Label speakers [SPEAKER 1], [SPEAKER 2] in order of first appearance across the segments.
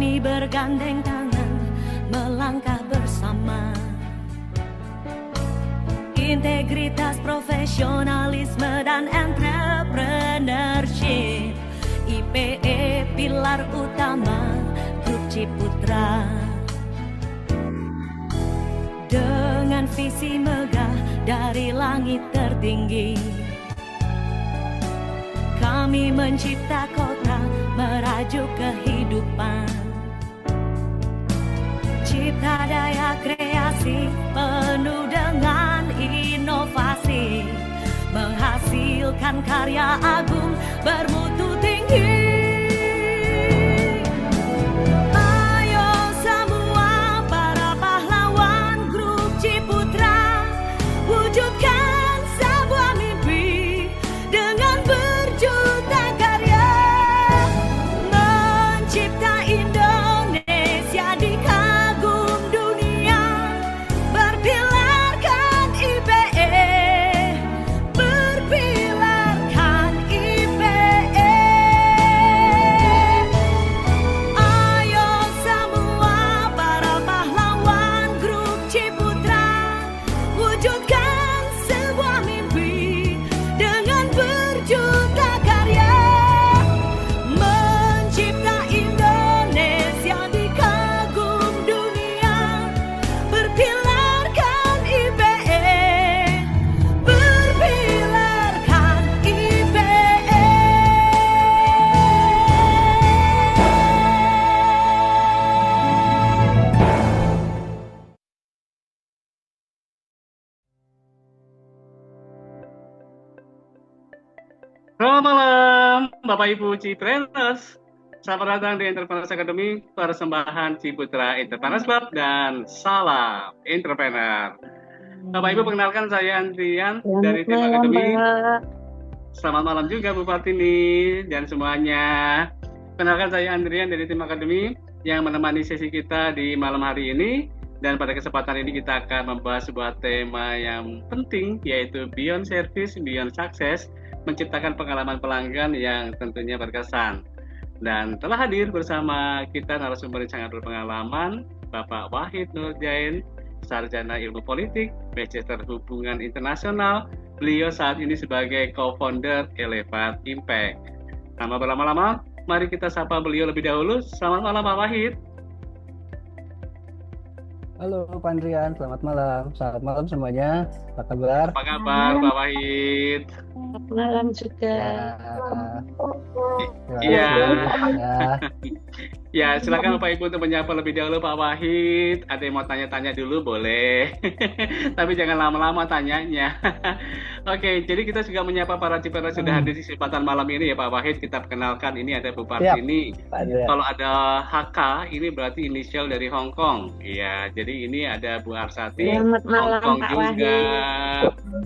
[SPEAKER 1] Kami bergandeng tangan melangkah bersama. Integritas, profesionalisme, dan entrepreneurship. IPE pilar utama Grup Ciputra. Dengan visi megah dari langit tertinggi, kami mencipta kota merajuk kehidupan. Cipta daya kreasi penuh dengan inovasi, menghasilkan karya agung bermutu tinggi. Ayo semua para pahlawan Grup Ciputra, wujudkan sebuah mimpi dengan berjuta karya, mencipta Indonesia di kagum dunia, berpilarkan IPE, berpilarkan IPE. Ayo semua para pahlawan Grup Ciputra, wujudkan sebuah mimpi dengan berjuta karya, mencipta Indonesia di kagum dunia, berpilarkan IPE, berpilarkan IPE.
[SPEAKER 2] Selamat malam, Bapak Ibu Cipreneurs. Selamat datang di Entrepreneurs Academy, persembahan Ciputra Entrepreneurs Club, dan salam entrepreneur. Bapak Ibu, perkenalkan saya Andrian dari tim Academy. Selamat malam juga Bu Partini dan semuanya. Perkenalkan saya Andrian dari tim Academy yang menemani sesi kita di malam hari ini. Dan pada kesempatan ini kita akan membahas sebuah tema yang penting, yaitu Beyond Service, Beyond Success, menciptakan pengalaman pelanggan yang tentunya berkesan. Dan telah hadir bersama kita narasumber yang sangat berpengalaman, Bapak Wahid Nurjain, Sarjana Ilmu Politik, Magister Hubungan Internasional. Beliau saat ini sebagai co-founder Elevate Impact. Tanpa berlama-lama, mari kita sapa beliau lebih dahulu. Selamat malam Pak Wahid.
[SPEAKER 3] Halo Pak Andrian, selamat malam. Selamat malam semuanya. Apa kabar?
[SPEAKER 2] Apa kabar Pak Wahid?
[SPEAKER 4] Malam juga.
[SPEAKER 2] Iya.
[SPEAKER 3] Ya.
[SPEAKER 2] Ya, silakan Bapak Ibu untuk menyapa lebih dahulu Pak Wahid. Ada yang mau tanya-tanya dulu boleh. Tapi jangan lama-lama tanyanya. Oke, jadi kita juga menyapa para cipreneurs sudah hadir di kesempatan malam ini ya Pak Wahid. Kita perkenalkan ini ada Bu Partini. Kalau ada HK ini berarti inisial dari Hong Kong. Iya, jadi ini ada Bu Arsati,
[SPEAKER 4] Selamat malam,
[SPEAKER 2] Hong Kong
[SPEAKER 4] Pak
[SPEAKER 2] juga.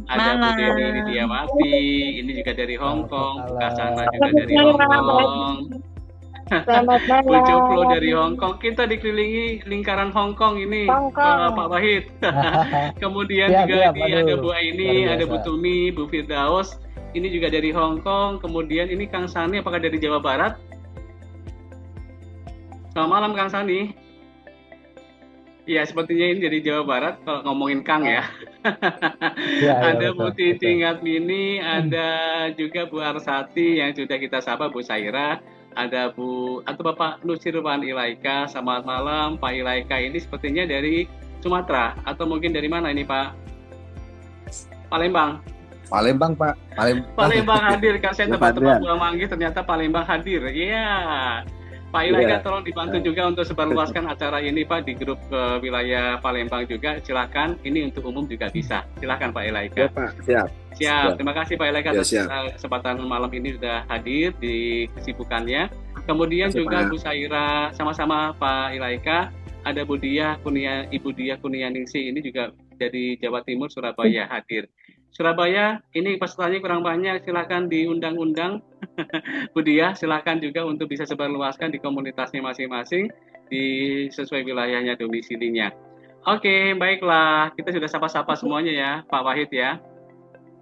[SPEAKER 2] Ada Bu
[SPEAKER 4] Malam.
[SPEAKER 2] Dewi Lidiawati, ini juga dari Hong Kong. Bu Kasana juga
[SPEAKER 4] Selamat
[SPEAKER 2] dari Hong
[SPEAKER 4] malam.
[SPEAKER 2] Kong.
[SPEAKER 4] Selamat
[SPEAKER 2] Bu Joplo
[SPEAKER 4] malam.
[SPEAKER 2] dari Hong Kong. Kita dikelilingi lingkaran Hong Kong ini,
[SPEAKER 4] Hong Kong.
[SPEAKER 2] Pak Wahid. Kemudian
[SPEAKER 3] Siap,
[SPEAKER 2] juga
[SPEAKER 3] siap.
[SPEAKER 2] ini
[SPEAKER 3] Aduh,
[SPEAKER 2] ada Bu Aini,
[SPEAKER 3] luar
[SPEAKER 2] ada Bu
[SPEAKER 3] biasa.
[SPEAKER 2] Tumi, Bu Firdaus. Ini juga dari Hong Kong. Kemudian ini Kang Sani, apakah dari Jawa Barat? Selamat malam Kang Sani. Ya, sepertinya ini dari Jawa Barat kalau ngomongin Kang ya.
[SPEAKER 3] Ya,
[SPEAKER 2] Ada
[SPEAKER 3] betul,
[SPEAKER 2] Bu Titi
[SPEAKER 3] betul.
[SPEAKER 2] Ngatmini, ada juga Bu Arsati yang sudah kita sapa, Bu Saira, ada Bu atau Bapak Nusirwan Ilaika. Selamat malam Pak Ilaika, ini sepertinya dari Sumatera atau mungkin dari mana ini Pak? Palembang.
[SPEAKER 5] Palembang Pak.
[SPEAKER 2] Palembang hadir, kan saya
[SPEAKER 5] Pak
[SPEAKER 2] tebak-tebak
[SPEAKER 5] Adrian.
[SPEAKER 2] buah manggis ternyata Palembang hadir. Iya. Pak Ilaika tolong dibantu juga untuk sebarluaskan acara ini Pak di grup wilayah Palembang juga. Silakan, ini untuk umum juga bisa. Silakan Pak Ilaika.
[SPEAKER 5] Ya Pak, siap.
[SPEAKER 2] Siap. Terima kasih Pak Ilaika
[SPEAKER 5] Ya,
[SPEAKER 2] atas
[SPEAKER 5] siap.
[SPEAKER 2] kesempatan malam ini sudah hadir di kesibukannya. Kemudian
[SPEAKER 5] Terima
[SPEAKER 2] juga
[SPEAKER 5] kasih, Pak.
[SPEAKER 2] Bu Saira, sama-sama Pak Ilaika. Ada Bu Dia Kunia, Ibu Dia Kunianingsi ini juga dari Jawa Timur, Surabaya hadir. Surabaya, ini pesertanya kurang banyak, silakan diundang-undang. Bu Dia, silakan juga untuk bisa sebarluaskan di komunitasnya masing-masing, di sesuai wilayahnya, domisilinya. Oke, baiklah. Kita sudah sapa-sapa semuanya ya, Pak Wahid ya.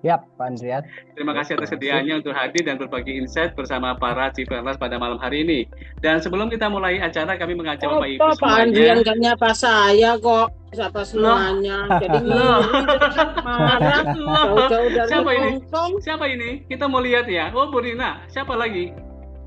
[SPEAKER 3] Yap, Pak Andrian.
[SPEAKER 2] Terima kasih atas
[SPEAKER 3] Terima kasih.
[SPEAKER 2] sediaannya untuk hadir dan berbagi insight bersama para Cipreneurs pada malam hari ini. Dan sebelum kita mulai acara, kami mengajak Bapak Ibu
[SPEAKER 4] Apa Pak Andrian
[SPEAKER 2] semuanya.
[SPEAKER 4] nggak nyapa saya kok? Siapa
[SPEAKER 2] Loh,
[SPEAKER 4] semuanya? Jadi
[SPEAKER 2] loh,
[SPEAKER 4] marah.
[SPEAKER 2] loh.
[SPEAKER 4] Jauh-jauh dari
[SPEAKER 2] Siapa ini?
[SPEAKER 4] Hongkong.
[SPEAKER 2] Siapa ini? Kita mau lihat ya. Oh, Bu Rina. Siapa lagi?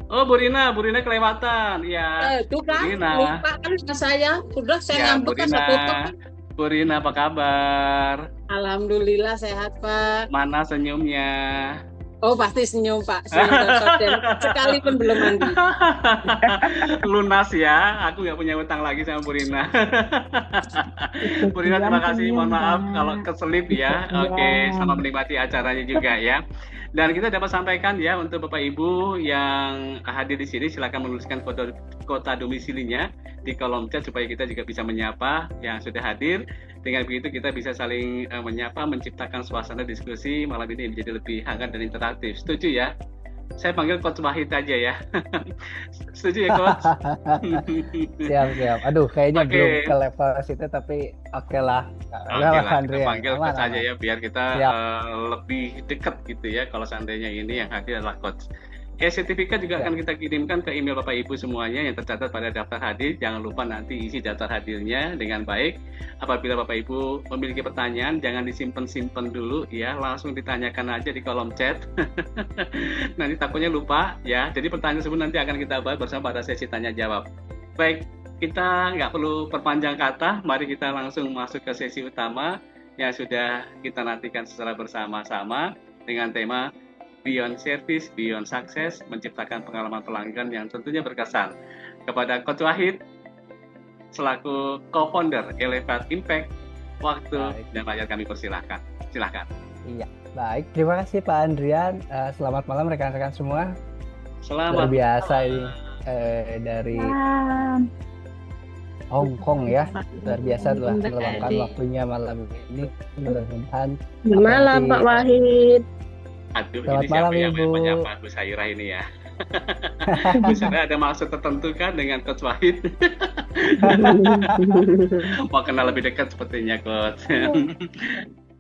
[SPEAKER 2] Oh, Bu Rina kelewatan. Ya,
[SPEAKER 4] Itu
[SPEAKER 2] Bu
[SPEAKER 4] kan
[SPEAKER 2] Rina.
[SPEAKER 4] lupa kan sama saya. Sudah saya
[SPEAKER 2] Ya, Bu
[SPEAKER 4] ngambek kan saya
[SPEAKER 2] Rina.
[SPEAKER 4] tutup.
[SPEAKER 2] Bu Rina, apa kabar?
[SPEAKER 4] Alhamdulillah sehat Pak.
[SPEAKER 2] Mana senyumnya?
[SPEAKER 4] Oh pasti senyum Pak. Senyum dan sekalipun belum mandi.
[SPEAKER 2] Lunas ya, aku nggak punya utang lagi sama Bu Rina. Bu Rina, terima kasih. Mohon maaf kalau keselip ya. Oke, selamat menikmati acaranya juga ya. Dan kita dapat sampaikan ya untuk Bapak Ibu yang hadir di sini, silakan menuliskan kota domisilinya di kolom chat supaya kita juga bisa menyapa yang sudah hadir. Dengan begitu kita bisa saling menyapa, menciptakan suasana diskusi malam ini menjadi lebih hangat dan interaktif. Setuju ya? Saya panggil Coach Wahid aja ya. Setuju ya, Coach?
[SPEAKER 3] Siap. Aduh, kayaknya
[SPEAKER 2] Oke.
[SPEAKER 3] belum ke level situ, tapi oke lah.
[SPEAKER 2] Oke
[SPEAKER 3] Udah lah,
[SPEAKER 2] lah, kita
[SPEAKER 3] Andrian.
[SPEAKER 2] panggil
[SPEAKER 3] Aman,
[SPEAKER 2] Coach aja
[SPEAKER 3] aman.
[SPEAKER 2] ya, biar kita
[SPEAKER 3] Siap.
[SPEAKER 2] lebih dekat gitu ya. Kalau seandainya ini yang hadir adalah Coach. Sertifikat juga akan kita kirimkan ke email Bapak Ibu semuanya yang tercatat pada daftar hadir. Jangan lupa nanti isi daftar hadirnya dengan baik. Apabila Bapak Ibu memiliki pertanyaan, jangan disimpan-simpan dulu ya, langsung ditanyakan aja di kolom chat. Nanti takutnya lupa ya. Jadi pertanyaan tersebut nanti akan kita bahas bersama pada sesi tanya jawab. Baik, kita nggak perlu perpanjang kata. Mari kita langsung masuk ke sesi utama yang sudah kita nantikan secara bersama-sama dengan tema Beyond Service, Beyond Success, menciptakan pengalaman pelanggan yang tentunya berkesan. Kepada Coach Wahid, selaku co-founder Elevate Impact, waktu
[SPEAKER 3] Baik.
[SPEAKER 2] dan layar kami persilahkan. Silahkan.
[SPEAKER 3] Iya, baik. Terima kasih Pak Andrian. Selamat malam rekan-rekan semua.
[SPEAKER 2] Selamat
[SPEAKER 3] Luar biasa ini dari Hong Kong ya. Luar biasa telah meluangkan waktunya malam ini. Mudah-mudahan
[SPEAKER 4] Malam Pak Wahid.
[SPEAKER 2] Aduh,
[SPEAKER 3] Selamat
[SPEAKER 2] ini siapa
[SPEAKER 3] malam,
[SPEAKER 2] yang
[SPEAKER 3] Ibu.
[SPEAKER 2] menyapa Bu Saira ini ya? Bu Saira ada maksud tertentu kan dengan Coach Wahid? Mau kenal lebih dekat sepertinya, Coach.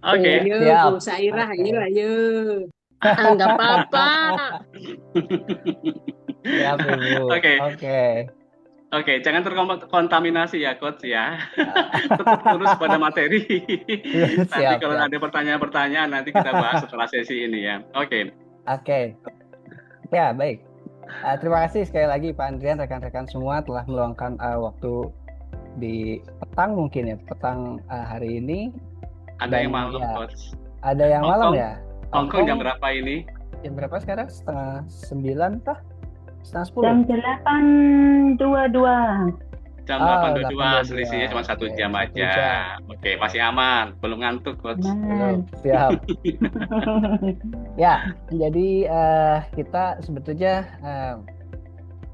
[SPEAKER 2] Oke.
[SPEAKER 4] Ayo
[SPEAKER 3] Siap.
[SPEAKER 4] Bu Sairah,
[SPEAKER 3] Oke.
[SPEAKER 4] ayo. Nggak apa-apa.
[SPEAKER 3] Siap, Ibu.
[SPEAKER 2] Oke. Oke, jangan terkontaminasi ya, Coach ya. Tetap terus pada materi. Nanti
[SPEAKER 3] Siap,
[SPEAKER 2] kalau
[SPEAKER 3] siap.
[SPEAKER 2] ada pertanyaan-pertanyaan nanti kita bahas setelah sesi ini ya. Oke.
[SPEAKER 3] Oke. Ya, baik. Terima kasih sekali lagi Pak Andrian, rekan-rekan semua telah meluangkan waktu di petang mungkin ya, petang hari ini.
[SPEAKER 2] Ada yang
[SPEAKER 3] Dan
[SPEAKER 2] malam,
[SPEAKER 3] ya,
[SPEAKER 2] Coach.
[SPEAKER 3] Ada yang
[SPEAKER 2] Hong
[SPEAKER 3] malam
[SPEAKER 2] Kong.
[SPEAKER 3] ya?
[SPEAKER 2] Hong Kong jam berapa ini?
[SPEAKER 3] Jam berapa sekarang? 8:30 kah? 9:30?
[SPEAKER 5] Jam 8.22.
[SPEAKER 2] Jam
[SPEAKER 3] Ah,
[SPEAKER 2] 8.22,
[SPEAKER 3] 8:22.
[SPEAKER 2] selisihnya cuma 1 jam
[SPEAKER 3] Oke, 1
[SPEAKER 2] aja.
[SPEAKER 3] jam.
[SPEAKER 2] Oke, masih aman. Belum ngantuk, Coach.
[SPEAKER 3] Belum. Siap. Ya, jadi kita sebetulnya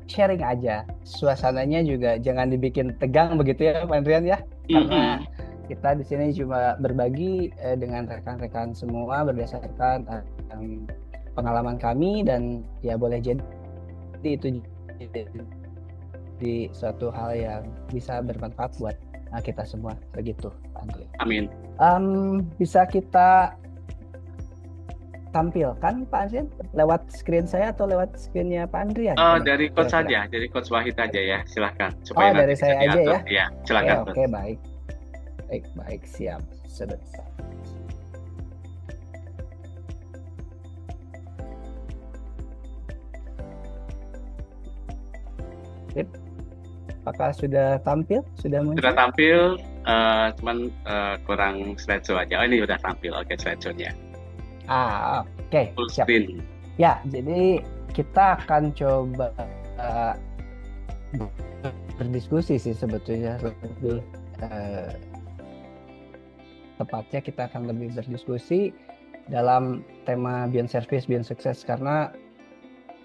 [SPEAKER 3] sharing aja. Suasananya juga jangan dibikin tegang begitu ya, Pak Andrian ya. Karena kita di sini cuma berbagi dengan rekan-rekan semua berdasarkan pengalaman kami, dan ya boleh jadi itu di suatu hal yang bisa bermanfaat buat kita semua begitu, Pak Andrian.
[SPEAKER 2] Amin.
[SPEAKER 3] Bisa kita tampilkan Pak Andrian lewat screen saya atau lewat screennya Pak Andrian?
[SPEAKER 2] Dari Coach
[SPEAKER 3] Kira-kira.
[SPEAKER 2] saja, dari Coach Wahid aja ya, silahkan.
[SPEAKER 3] Oh, dari
[SPEAKER 2] bisa
[SPEAKER 3] saya aja
[SPEAKER 2] diatur.
[SPEAKER 3] ya?
[SPEAKER 2] Ya, silakan. Coach.
[SPEAKER 3] Oke, baik. Baik, siap. Sebentar. Sip. Apakah sudah tampil? Sudah muncul?
[SPEAKER 2] Sudah tampil, cuman kurang slideshow aja. Oh, ini sudah tampil. Oke, slideshow-nya.
[SPEAKER 3] Oke,
[SPEAKER 2] Full
[SPEAKER 3] siap.
[SPEAKER 2] screen.
[SPEAKER 3] Ya, jadi kita akan coba berdiskusi sih sebetulnya, lebih tepatnya kita akan lebih berdiskusi dalam tema Beyond Service, Beyond Success, karena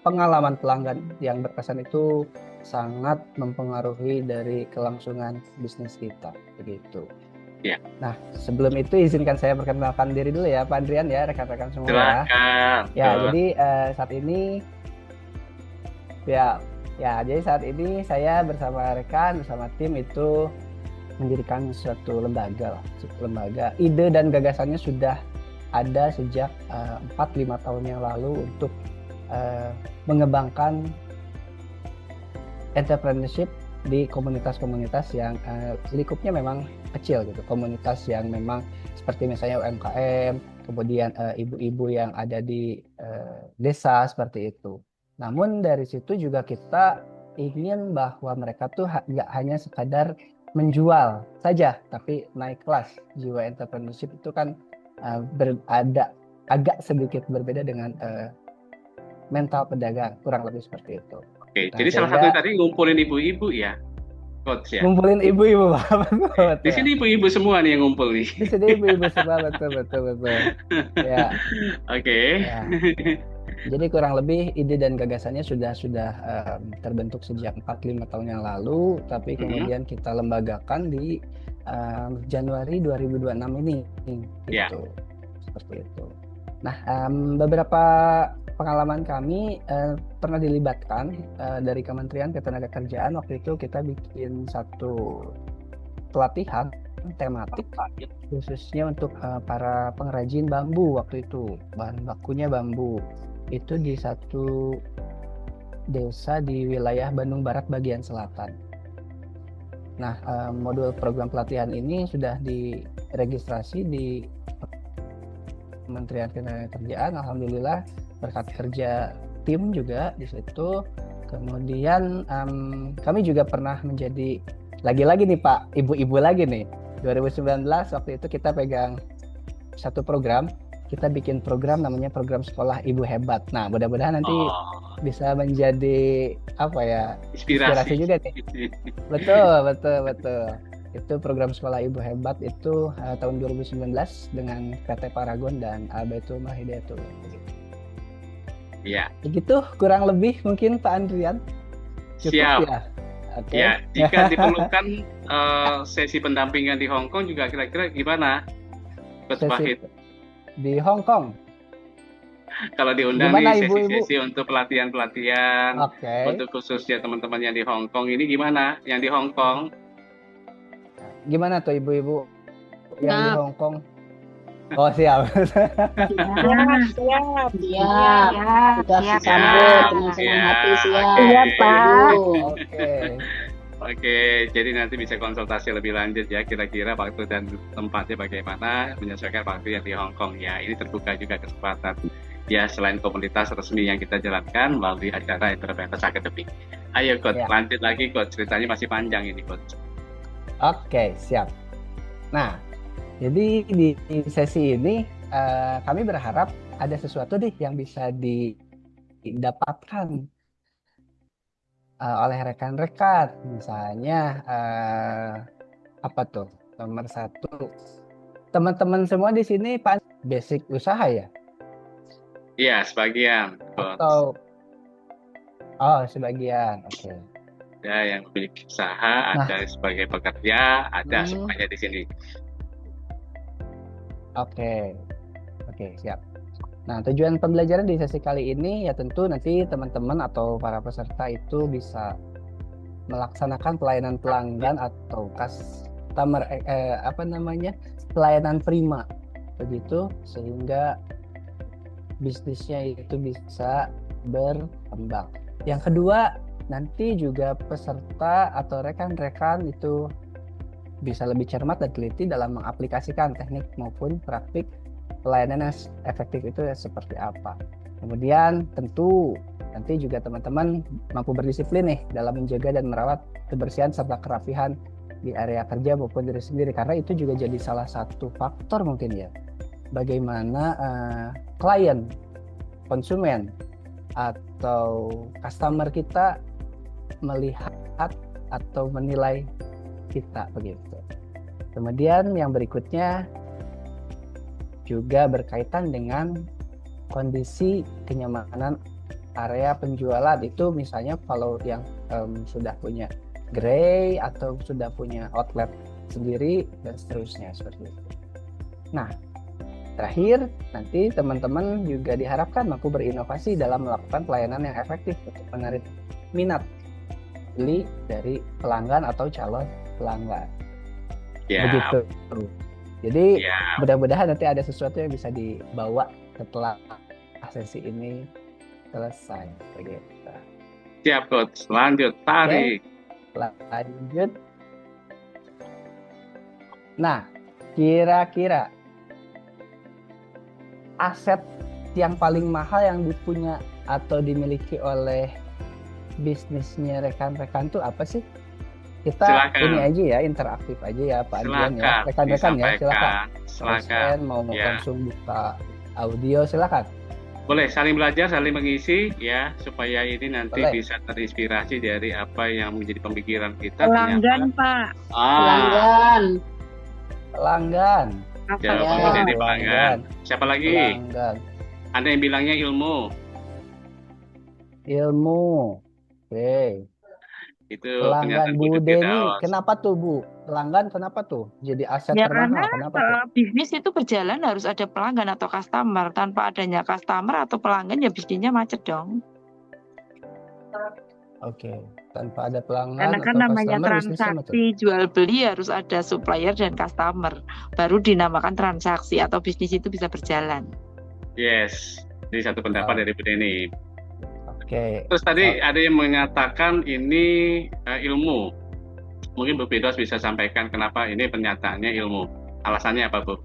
[SPEAKER 3] pengalaman pelanggan yang berkesan itu sangat mempengaruhi dari kelangsungan bisnis kita, begitu.
[SPEAKER 2] Ya.
[SPEAKER 3] Nah, sebelum itu izinkan saya perkenalkan diri dulu ya, Pak Andrian ya, rekan-rekan semua ya.
[SPEAKER 2] Silakan.
[SPEAKER 3] Ya, jadi saat ini jadi saat ini saya bersama rekan, bersama tim itu mendirikan suatu lembaga lah. Ide dan gagasannya sudah ada sejak 4-5 tahun yang lalu untuk mengembangkan entrepreneurship di komunitas-komunitas yang lingkupnya memang kecil gitu, komunitas yang memang seperti misalnya UMKM, kemudian ibu-ibu yang ada di desa seperti itu. Namun dari situ juga kita ingin bahwa mereka tuh nggak hanya sekadar menjual saja, tapi naik kelas. Jiwa entrepreneurship itu kan ada agak sedikit berbeda dengan mental pedagang, kurang lebih seperti itu.
[SPEAKER 2] Oke,
[SPEAKER 3] Nah,
[SPEAKER 2] jadi salah
[SPEAKER 3] sehingga-
[SPEAKER 2] satu tadi ngumpulin ibu-ibu ya, Coach ya.
[SPEAKER 3] Ngumpulin ibu-ibu, betul.
[SPEAKER 2] Di sini ibu-ibu semua nih yang ngumpul nih.
[SPEAKER 3] Di sini ibu-ibu semua, betul. Ya,
[SPEAKER 2] Oke.
[SPEAKER 3] ya. Jadi kurang lebih ide dan gagasannya sudah terbentuk sejak 4-5 tahun yang lalu, tapi kemudian kita lembagakan di Januari 2026 ini,
[SPEAKER 2] Ya.
[SPEAKER 3] gitu. Seperti itu. Nah, beberapa pengalaman kami pernah dilibatkan dari Kementerian Ketenagakerjaan. Waktu itu kita bikin satu pelatihan tematik khususnya untuk para pengrajin bambu. Waktu itu bahan bakunya bambu, itu di satu desa di wilayah Bandung Barat bagian selatan. Nah, modul program pelatihan ini sudah diregistrasi di Kementerian Ketenagakerjaan. Alhamdulillah berkat kerja tim juga di situ. Kemudian kami juga pernah menjadi lagi-lagi nih Pak, ibu-ibu lagi nih. 2019 waktu itu kita pegang satu program, kita bikin program namanya program sekolah ibu hebat. Nah, mudah-mudahan nanti bisa menjadi apa ya, inspirasi juga nih. Betul. Itu program sekolah ibu hebat itu tahun 2019 dengan PT Paragon dan Albaitul Mahidayatul.
[SPEAKER 2] Iya.
[SPEAKER 3] Begitu kurang lebih mungkin Pak Andrian. Cukup
[SPEAKER 2] Siap.
[SPEAKER 3] ya. Oke.
[SPEAKER 2] Ya, jika diperlukan sesi pendampingan di Hong Kong juga kira-kira gimana, Coach
[SPEAKER 3] Sesi
[SPEAKER 2] Wahid?
[SPEAKER 3] di Hong Kong.
[SPEAKER 2] Kalau diundang
[SPEAKER 3] Gimana,
[SPEAKER 2] nih
[SPEAKER 3] ibu-ibu?
[SPEAKER 2] sesi-sesi untuk pelatihan-pelatihan
[SPEAKER 3] Oke.
[SPEAKER 2] untuk khususnya teman-teman yang di Hong Kong ini gimana? Yang di Hong Kong?
[SPEAKER 3] Gimana tuh ibu-ibu yang di
[SPEAKER 4] Siap.
[SPEAKER 3] Hong Kong? Oh, siap.
[SPEAKER 4] Siap.
[SPEAKER 5] Ya,
[SPEAKER 4] Sudah
[SPEAKER 5] siap,
[SPEAKER 4] disambut
[SPEAKER 5] Pak.
[SPEAKER 4] dengan senang
[SPEAKER 2] Ya,
[SPEAKER 4] hati, siap.
[SPEAKER 2] oke.
[SPEAKER 5] Iya, Pak.
[SPEAKER 4] Ibu.
[SPEAKER 3] Oke.
[SPEAKER 2] Oke, jadi nanti bisa konsultasi lebih lanjut ya, kira-kira waktu dan tempatnya bagaimana, menyesuaikan waktu yang di Hong Kong ya. Ini terbuka juga kesempatan ya, selain komunitas resmi yang kita jalankan melalui acara Entrepreneurs Academy. Ayo Coach,
[SPEAKER 3] Ya.
[SPEAKER 2] lanjut lagi Coach, ceritanya masih panjang ini Coach.
[SPEAKER 3] Oke, siap. Nah, jadi di sesi ini kami berharap ada sesuatu nih yang bisa didapatkan oleh rekan-rekan. Misalnya apa tuh? Nomor satu, teman-teman semua di sini Pak, basic usaha ya?
[SPEAKER 2] Iya, sebagian Coach.
[SPEAKER 3] Atau sebagian. Oke.
[SPEAKER 2] Ada yang memiliki usaha, ada sebagai pekerja, ada semuanya di sini.
[SPEAKER 3] Oke, siap. Nah, tujuan pembelajaran di sesi kali ini ya tentu nanti teman-teman atau para peserta itu bisa melaksanakan pelayanan pelanggan atau customer pelayanan prima begitu, sehingga bisnisnya itu bisa berkembang. Yang kedua, nanti juga peserta atau rekan-rekan itu bisa lebih cermat dan teliti dalam mengaplikasikan teknik maupun praktik pelayanan yang efektif itu seperti apa. Kemudian tentu nanti juga teman-teman mampu berdisiplin nih dalam menjaga dan merawat kebersihan serta kerapihan di area kerja maupun diri sendiri, karena itu juga jadi salah satu faktor mungkin ya bagaimana klien, konsumen atau customer kita melihat atau menilai kita begitu. Kemudian yang berikutnya juga berkaitan dengan kondisi kenyamanan area penjualan. Itu misalnya kalau yang sudah punya gerai atau sudah punya outlet sendiri dan seterusnya seperti itu. Nah, terakhir nanti teman-teman juga diharapkan mampu berinovasi dalam melakukan pelayanan yang efektif untuk menarik minat beli dari pelanggan atau calon pelanggan.
[SPEAKER 2] Ya,
[SPEAKER 3] Begitu. Jadi
[SPEAKER 2] Ya,
[SPEAKER 3] mudah-mudahan nanti ada sesuatu yang bisa dibawa setelah sesi ini selesai. Begitu.
[SPEAKER 2] siap coach. Lanjut, tarik.
[SPEAKER 3] Lanjut. Nah, kira-kira aset yang paling mahal yang dipunya atau dimiliki oleh bisnisnya rekan-rekan tuh apa sih? Kita
[SPEAKER 2] Silakan.
[SPEAKER 3] ini aja ya, interaktif aja ya Pak Andrian ya.
[SPEAKER 2] Silakan
[SPEAKER 3] Rekan-rekan ya, silakan.
[SPEAKER 2] disampaikan. Silakan.
[SPEAKER 3] Dosen mau
[SPEAKER 2] Ya.
[SPEAKER 3] langsung buka audio, silakan.
[SPEAKER 2] Boleh saling belajar, saling mengisi ya, supaya ini nanti
[SPEAKER 3] Boleh.
[SPEAKER 2] bisa terinspirasi dari apa yang menjadi pemikiran kita.
[SPEAKER 4] Pelanggan,
[SPEAKER 2] ternyata.
[SPEAKER 4] Pak.
[SPEAKER 5] Pelanggan.
[SPEAKER 3] Pelanggan.
[SPEAKER 4] Apa
[SPEAKER 2] Jawaban
[SPEAKER 5] Ya.
[SPEAKER 2] Bu Deni pelanggan. Siapa lagi?
[SPEAKER 3] Pelanggan.
[SPEAKER 2] Ada yang bilangnya ilmu.
[SPEAKER 3] Ilmu. Oke.
[SPEAKER 2] Itu
[SPEAKER 3] Pelanggan
[SPEAKER 2] pernyataan
[SPEAKER 3] Bu
[SPEAKER 2] Bu
[SPEAKER 3] Deni,
[SPEAKER 2] Firdaus.
[SPEAKER 3] kenapa tuh Bu? Pelanggan kenapa tuh? Jadi aset
[SPEAKER 6] Ya
[SPEAKER 3] termahal,
[SPEAKER 6] karena
[SPEAKER 3] kenapa tuh?
[SPEAKER 6] bisnis itu berjalan harus ada pelanggan atau customer. Tanpa adanya customer atau pelanggan ya bisnisnya macet dong.
[SPEAKER 3] Oke, tanpa ada pelanggan
[SPEAKER 6] Karena kan
[SPEAKER 3] atau
[SPEAKER 6] namanya
[SPEAKER 3] customer bisnisnya macet.
[SPEAKER 6] transaksi jual beli harus ada supplier dan customer. Baru dinamakan transaksi atau bisnis itu bisa berjalan.
[SPEAKER 2] Yes. Jadi satu pendapat dari Bu Deni.
[SPEAKER 3] Oke,
[SPEAKER 2] Terus tadi ada yang mengatakan ini ilmu. Mungkin Bu Firdaus bisa sampaikan kenapa ini pernyataannya ilmu. Alasannya apa, Bu?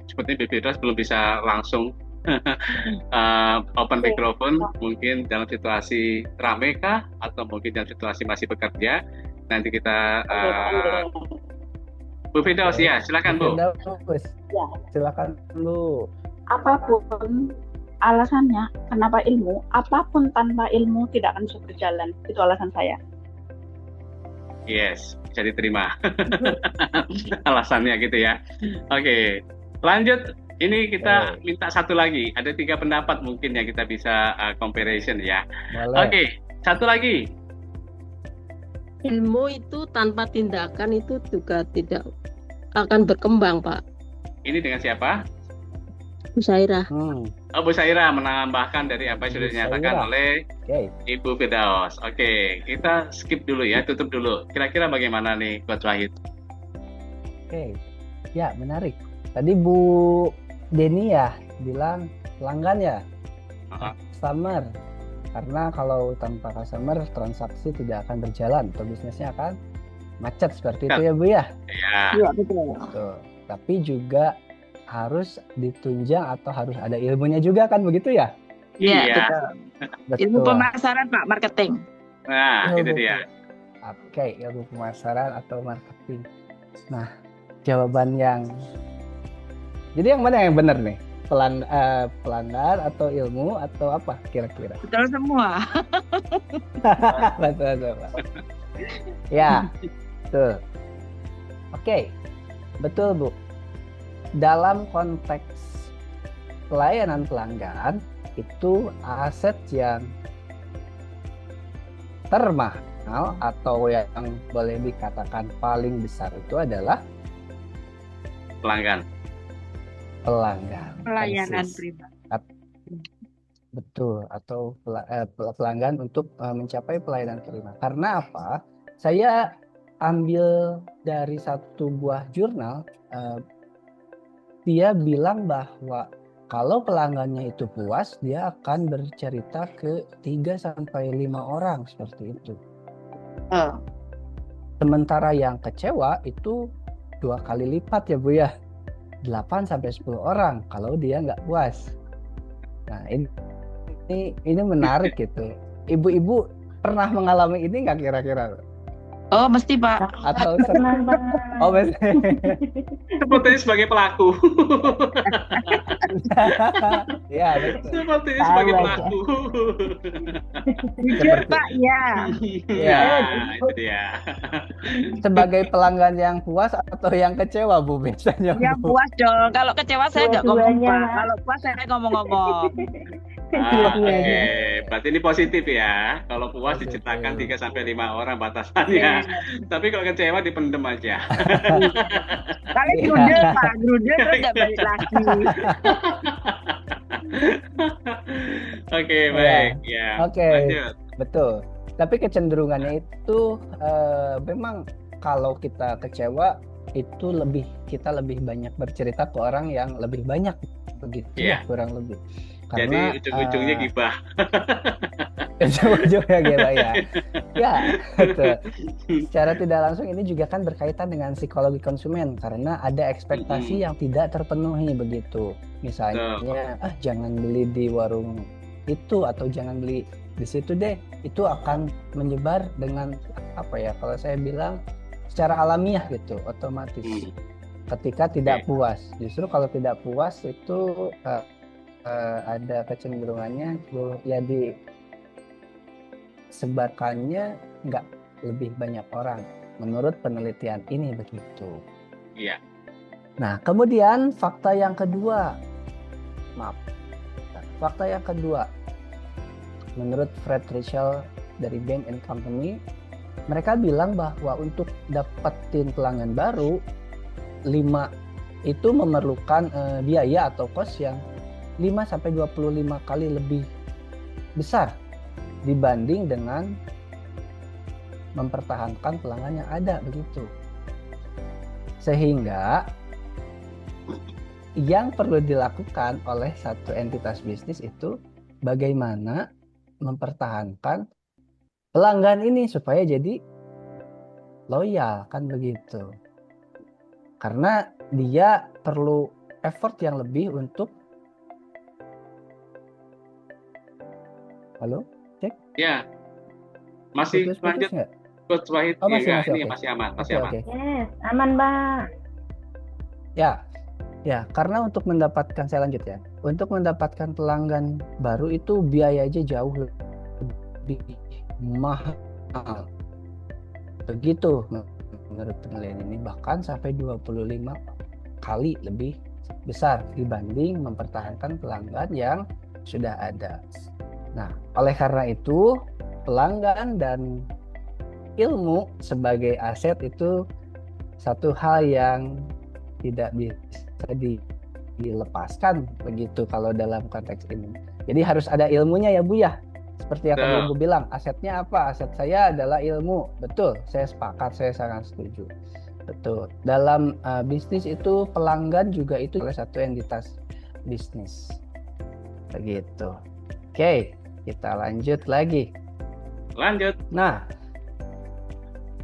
[SPEAKER 2] Sepertinya Bu Firdaus belum bisa langsung open microphone. Mungkin dalam situasi rame kah? Atau mungkin dalam situasi masih bekerja. Nanti kita Bu Firdaus,
[SPEAKER 3] Oke.
[SPEAKER 2] ya silakan Bu.
[SPEAKER 3] Firdaus,
[SPEAKER 5] Ya.
[SPEAKER 3] silakan dulu.
[SPEAKER 5] Apapun alasannya, kenapa ilmu? Apapun tanpa ilmu tidak akan bisa berjalan. Itu alasan saya.
[SPEAKER 2] Yes, bisa diterima. Alasannya gitu ya. Oke, lanjut. Ini kita minta satu lagi. Ada 3 pendapat mungkin yang kita bisa comparison ya.
[SPEAKER 3] Boleh.
[SPEAKER 2] Oke, satu lagi.
[SPEAKER 4] Ilmu itu tanpa tindakan itu juga tidak akan berkembang, Pak.
[SPEAKER 2] Ini dengan siapa?
[SPEAKER 4] Bu Sairah.
[SPEAKER 2] Oh, Bu Saira menambahkan dari apa yang sudah
[SPEAKER 3] Bu
[SPEAKER 2] dinyatakan
[SPEAKER 3] Saira.
[SPEAKER 2] oleh
[SPEAKER 3] Oke,
[SPEAKER 2] Ibu Firdaus. Oke, kita skip dulu ya, tutup dulu. Kira-kira bagaimana nih, Coach Wahid?
[SPEAKER 3] oke. Ya, menarik. Tadi Bu Deni ya bilang pelanggan ya,
[SPEAKER 2] Uh-huh.
[SPEAKER 3] customer. Karena kalau tanpa customer transaksi tidak akan berjalan atau bisnisnya akan macet seperti itu ya Bu ya.
[SPEAKER 2] Ya,
[SPEAKER 5] Iya, betul.
[SPEAKER 3] Tuh. Tapi juga harus ditunjang atau harus ada ilmunya juga kan begitu ya?
[SPEAKER 6] Iya,
[SPEAKER 2] iya.
[SPEAKER 6] betul.
[SPEAKER 3] Betul.
[SPEAKER 6] Ilmu pemasaran, Pak, marketing.
[SPEAKER 2] Nah, itu
[SPEAKER 3] Ilmu
[SPEAKER 2] dia.
[SPEAKER 3] Oke, ilmu pemasaran atau marketing. Nah, jawaban yang jadi yang mana yang benar nih? Pelanggan atau ilmu atau apa kira-kira?
[SPEAKER 6] Betul semua.
[SPEAKER 3] Betul. Ya, betul. Oke, betul Bu. Dalam konteks pelayanan pelanggan itu aset yang termahal atau yang boleh dikatakan paling besar itu adalah
[SPEAKER 2] Pelanggan.
[SPEAKER 3] pelanggan.
[SPEAKER 6] Pelayanan
[SPEAKER 3] Basis.
[SPEAKER 6] pribadi.
[SPEAKER 3] Betul, atau pelanggan untuk mencapai pelayanan prima. Karena apa? Saya ambil dari satu buah jurnal, dia bilang bahwa kalau pelanggannya itu puas, dia akan bercerita ke 3-5 orang seperti itu.
[SPEAKER 6] Oh.
[SPEAKER 3] Sementara yang kecewa itu 2 kali lipat ya Bu ya, 8-10 orang kalau dia nggak puas. Nah ini menarik gitu. Ibu-ibu pernah mengalami ini nggak kira-kira?
[SPEAKER 6] Oh, mesti, Pak.
[SPEAKER 3] Atau
[SPEAKER 5] Kenapa?
[SPEAKER 3] oh mesti.
[SPEAKER 2] Sepertinya sebagai pelaku.
[SPEAKER 3] Ya betul.
[SPEAKER 2] Sepertinya sebagai
[SPEAKER 5] Tahu
[SPEAKER 2] pelaku.
[SPEAKER 6] Jujur, Pak, ya.
[SPEAKER 2] Ya, itu dia.
[SPEAKER 3] Sebagai pelanggan yang puas atau yang kecewa Bu biasanya
[SPEAKER 6] Yang
[SPEAKER 3] Bu?
[SPEAKER 6] puas dong. Kalau kecewa saya nggak ngomong,
[SPEAKER 5] Dua-duanya,
[SPEAKER 6] Pak.
[SPEAKER 5] Mas.
[SPEAKER 6] Kalau puas saya ngomong-ngomong.
[SPEAKER 2] Oke, berarti ini positif ya. Kalau puas
[SPEAKER 3] Positif.
[SPEAKER 2] diciptakan 3-5 orang batasannya. Tapi kalau kecewa dipendem aja.
[SPEAKER 6] Kali
[SPEAKER 3] Iya.
[SPEAKER 6] grundel, Pak. Grundel terus nggak balik lagi.
[SPEAKER 2] Oke, baik. Ya.
[SPEAKER 3] Oke.
[SPEAKER 2] Lanjut.
[SPEAKER 3] Betul. Tapi kecenderungannya itu memang kalau kita kecewa itu kita lebih banyak bercerita ke orang yang lebih banyak begitu
[SPEAKER 2] Iya.
[SPEAKER 3] ya kurang lebih.
[SPEAKER 2] Jadi
[SPEAKER 3] Karena
[SPEAKER 2] ujung-ujungnya gibah.
[SPEAKER 3] ujung-ujungnya gitu ya. Ya, betul. Secara tidak langsung ini juga kan berkaitan dengan psikologi konsumen karena ada ekspektasi yang tidak terpenuhi begitu. Misalnya, jangan beli di warung itu atau jangan beli di situ deh. Itu akan menyebar dengan apa ya? Kalau saya bilang secara alamiah gitu, otomatis. Ketika tidak puas. Justru kalau tidak puas itu ada kecenderungannya ya disebarkannya nggak lebih banyak orang menurut penelitian ini begitu.
[SPEAKER 2] Iya.
[SPEAKER 3] Nah kemudian fakta yang kedua menurut Fred Richel dari Bain & Company, mereka bilang bahwa untuk dapetin pelanggan baru 5 itu memerlukan biaya atau cost yang 5-25 kali lebih besar dibanding dengan mempertahankan pelanggan yang ada begitu. Sehingga yang perlu dilakukan oleh satu entitas bisnis itu bagaimana mempertahankan pelanggan ini supaya jadi loyal kan begitu. Karena dia perlu effort yang lebih untuk Halo, cek.
[SPEAKER 2] Ya, masih lanjut.
[SPEAKER 3] Nggak?
[SPEAKER 2] Coach Wahid,
[SPEAKER 3] Oh, masih,
[SPEAKER 2] enggak, ini
[SPEAKER 3] oke.
[SPEAKER 2] masih aman, masih
[SPEAKER 3] Oke,
[SPEAKER 2] aman.
[SPEAKER 3] oke.
[SPEAKER 5] Yes, aman, Mbak.
[SPEAKER 3] Ya, karena untuk mendapatkan, saya lanjut ya. Untuk mendapatkan pelanggan baru itu biayanya jauh lebih mahal. Begitu menurut penelitian ini, bahkan sampai 25 kali lebih besar dibanding mempertahankan pelanggan yang sudah ada. Nah, oleh karena itu pelanggan dan ilmu sebagai aset itu satu hal yang tidak bisa dilepaskan begitu kalau dalam konteks ini. Jadi harus ada ilmunya ya Bu ya. Seperti yang tadi Ibu bilang, asetnya apa? Aset saya adalah ilmu. Betul, saya sepakat, saya sangat setuju. Betul. Dalam bisnis itu pelanggan juga itu salah satu entitas bisnis. Begitu. Oke, kita lanjut lagi.
[SPEAKER 2] Lanjut.
[SPEAKER 3] Nah,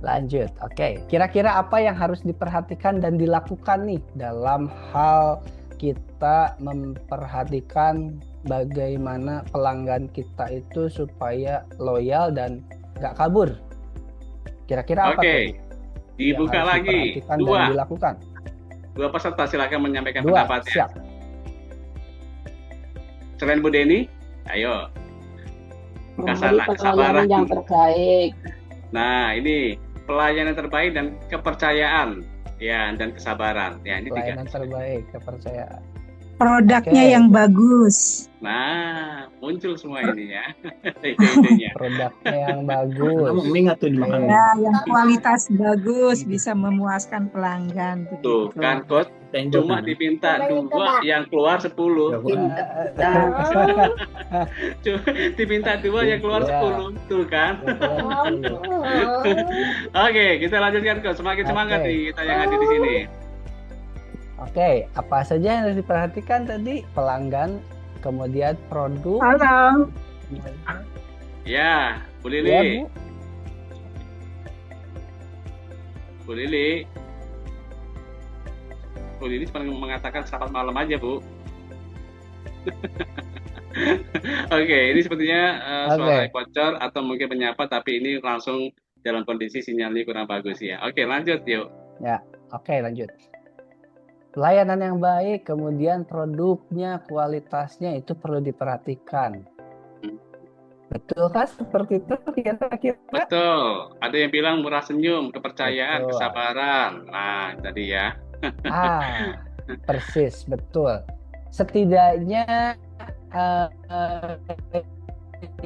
[SPEAKER 3] lanjut. Oke, kira-kira apa yang harus diperhatikan dan dilakukan nih dalam hal kita memperhatikan bagaimana pelanggan kita itu supaya loyal dan nggak kabur? Kira-kira apa tuh?
[SPEAKER 2] Dibuka
[SPEAKER 3] yang harus
[SPEAKER 2] lagi.
[SPEAKER 3] diperhatikan dan dilakukan?
[SPEAKER 2] Dua peserta silakan menyampaikan
[SPEAKER 3] 2,
[SPEAKER 2] pendapatnya.
[SPEAKER 3] siap.
[SPEAKER 2] Selain Bu Deni, ayo.
[SPEAKER 4] Memberi pelayanan yang terbaik.
[SPEAKER 2] Nah, ini pelayanan terbaik dan kepercayaan, ya, dan kesabaran. Ya, ini
[SPEAKER 3] Pelayanan
[SPEAKER 2] 3.
[SPEAKER 3] terbaik, kepercayaan.
[SPEAKER 7] Produknya yang bagus.
[SPEAKER 2] Nah, muncul semua ini ya, ide-idenya.
[SPEAKER 3] Produknya yang bagus.
[SPEAKER 7] Ya, yang kualitas bagus bisa memuaskan pelanggan.
[SPEAKER 2] Tuh
[SPEAKER 7] Begitu.
[SPEAKER 2] kan, Coach, cuma dipinta 2 yang keluar 10. Dipinta 2 yang keluar 10, tuh kan. Oke, kita lanjutkan, Coach. Semakin semangat nih kita yang hadir di sini.
[SPEAKER 3] Oke, apa saja yang harus diperhatikan tadi? Pelanggan, kemudian produk.
[SPEAKER 5] Halo.
[SPEAKER 2] Ya, Bu Lili.
[SPEAKER 3] Ya, Bu.
[SPEAKER 2] Bu Lili. Bu Lili cuma mengatakan selamat malam aja, Bu. Oke, ini sepertinya suara bocor atau mungkin menyapa, tapi ini langsung dalam kondisi sinyalnya kurang bagus ya. Oke, lanjut yuk.
[SPEAKER 3] Ya, oke lanjut. Pelayanan yang baik, kemudian produknya, kualitasnya itu perlu diperhatikan. Betul kan seperti itu kira-kira?
[SPEAKER 2] Betul. Ada yang bilang murah senyum, kepercayaan, kesabaran. Nah, tadi ya.
[SPEAKER 3] Persis, betul. Setidaknya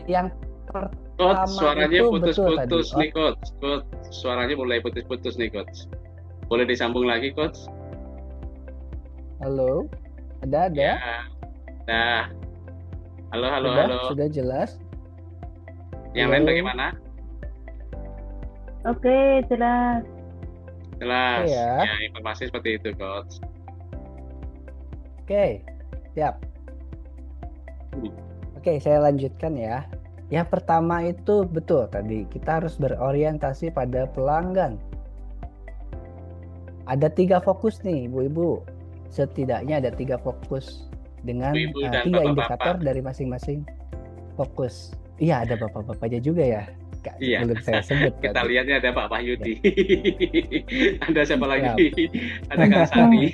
[SPEAKER 3] yang pertama
[SPEAKER 2] suaranya
[SPEAKER 3] itu
[SPEAKER 2] putus-putus
[SPEAKER 3] betul
[SPEAKER 2] nih, Coach. Suaranya mulai putus-putus nih, Coach. Boleh disambung lagi, Coach?
[SPEAKER 3] Halo, ada?
[SPEAKER 2] Ya. Nah, halo.
[SPEAKER 3] Sudah jelas.
[SPEAKER 2] Yang lain bagaimana?
[SPEAKER 5] Oke, jelas.
[SPEAKER 2] Jelas.
[SPEAKER 3] Iya.
[SPEAKER 2] Ya, informasi seperti itu, Coach.
[SPEAKER 3] Oke, siap. Oke, saya lanjutkan ya. Yang pertama itu betul tadi, kita harus berorientasi pada pelanggan. Ada 3 fokus nih, Ibu-Ibu. Setidaknya ada 3 fokus dengan
[SPEAKER 2] Ibu dan
[SPEAKER 3] 3
[SPEAKER 2] bapak-bapak.
[SPEAKER 3] indikator dari masing-masing fokus. Iya, ada bapak-bapaknya juga ya.
[SPEAKER 2] Iya.
[SPEAKER 3] Belum saya sebut
[SPEAKER 2] Kita
[SPEAKER 3] tadi.
[SPEAKER 2] lihatnya ada Pak Wahyudi. Ada siapa lagi?
[SPEAKER 3] Siap.
[SPEAKER 2] Ada Kang Sari.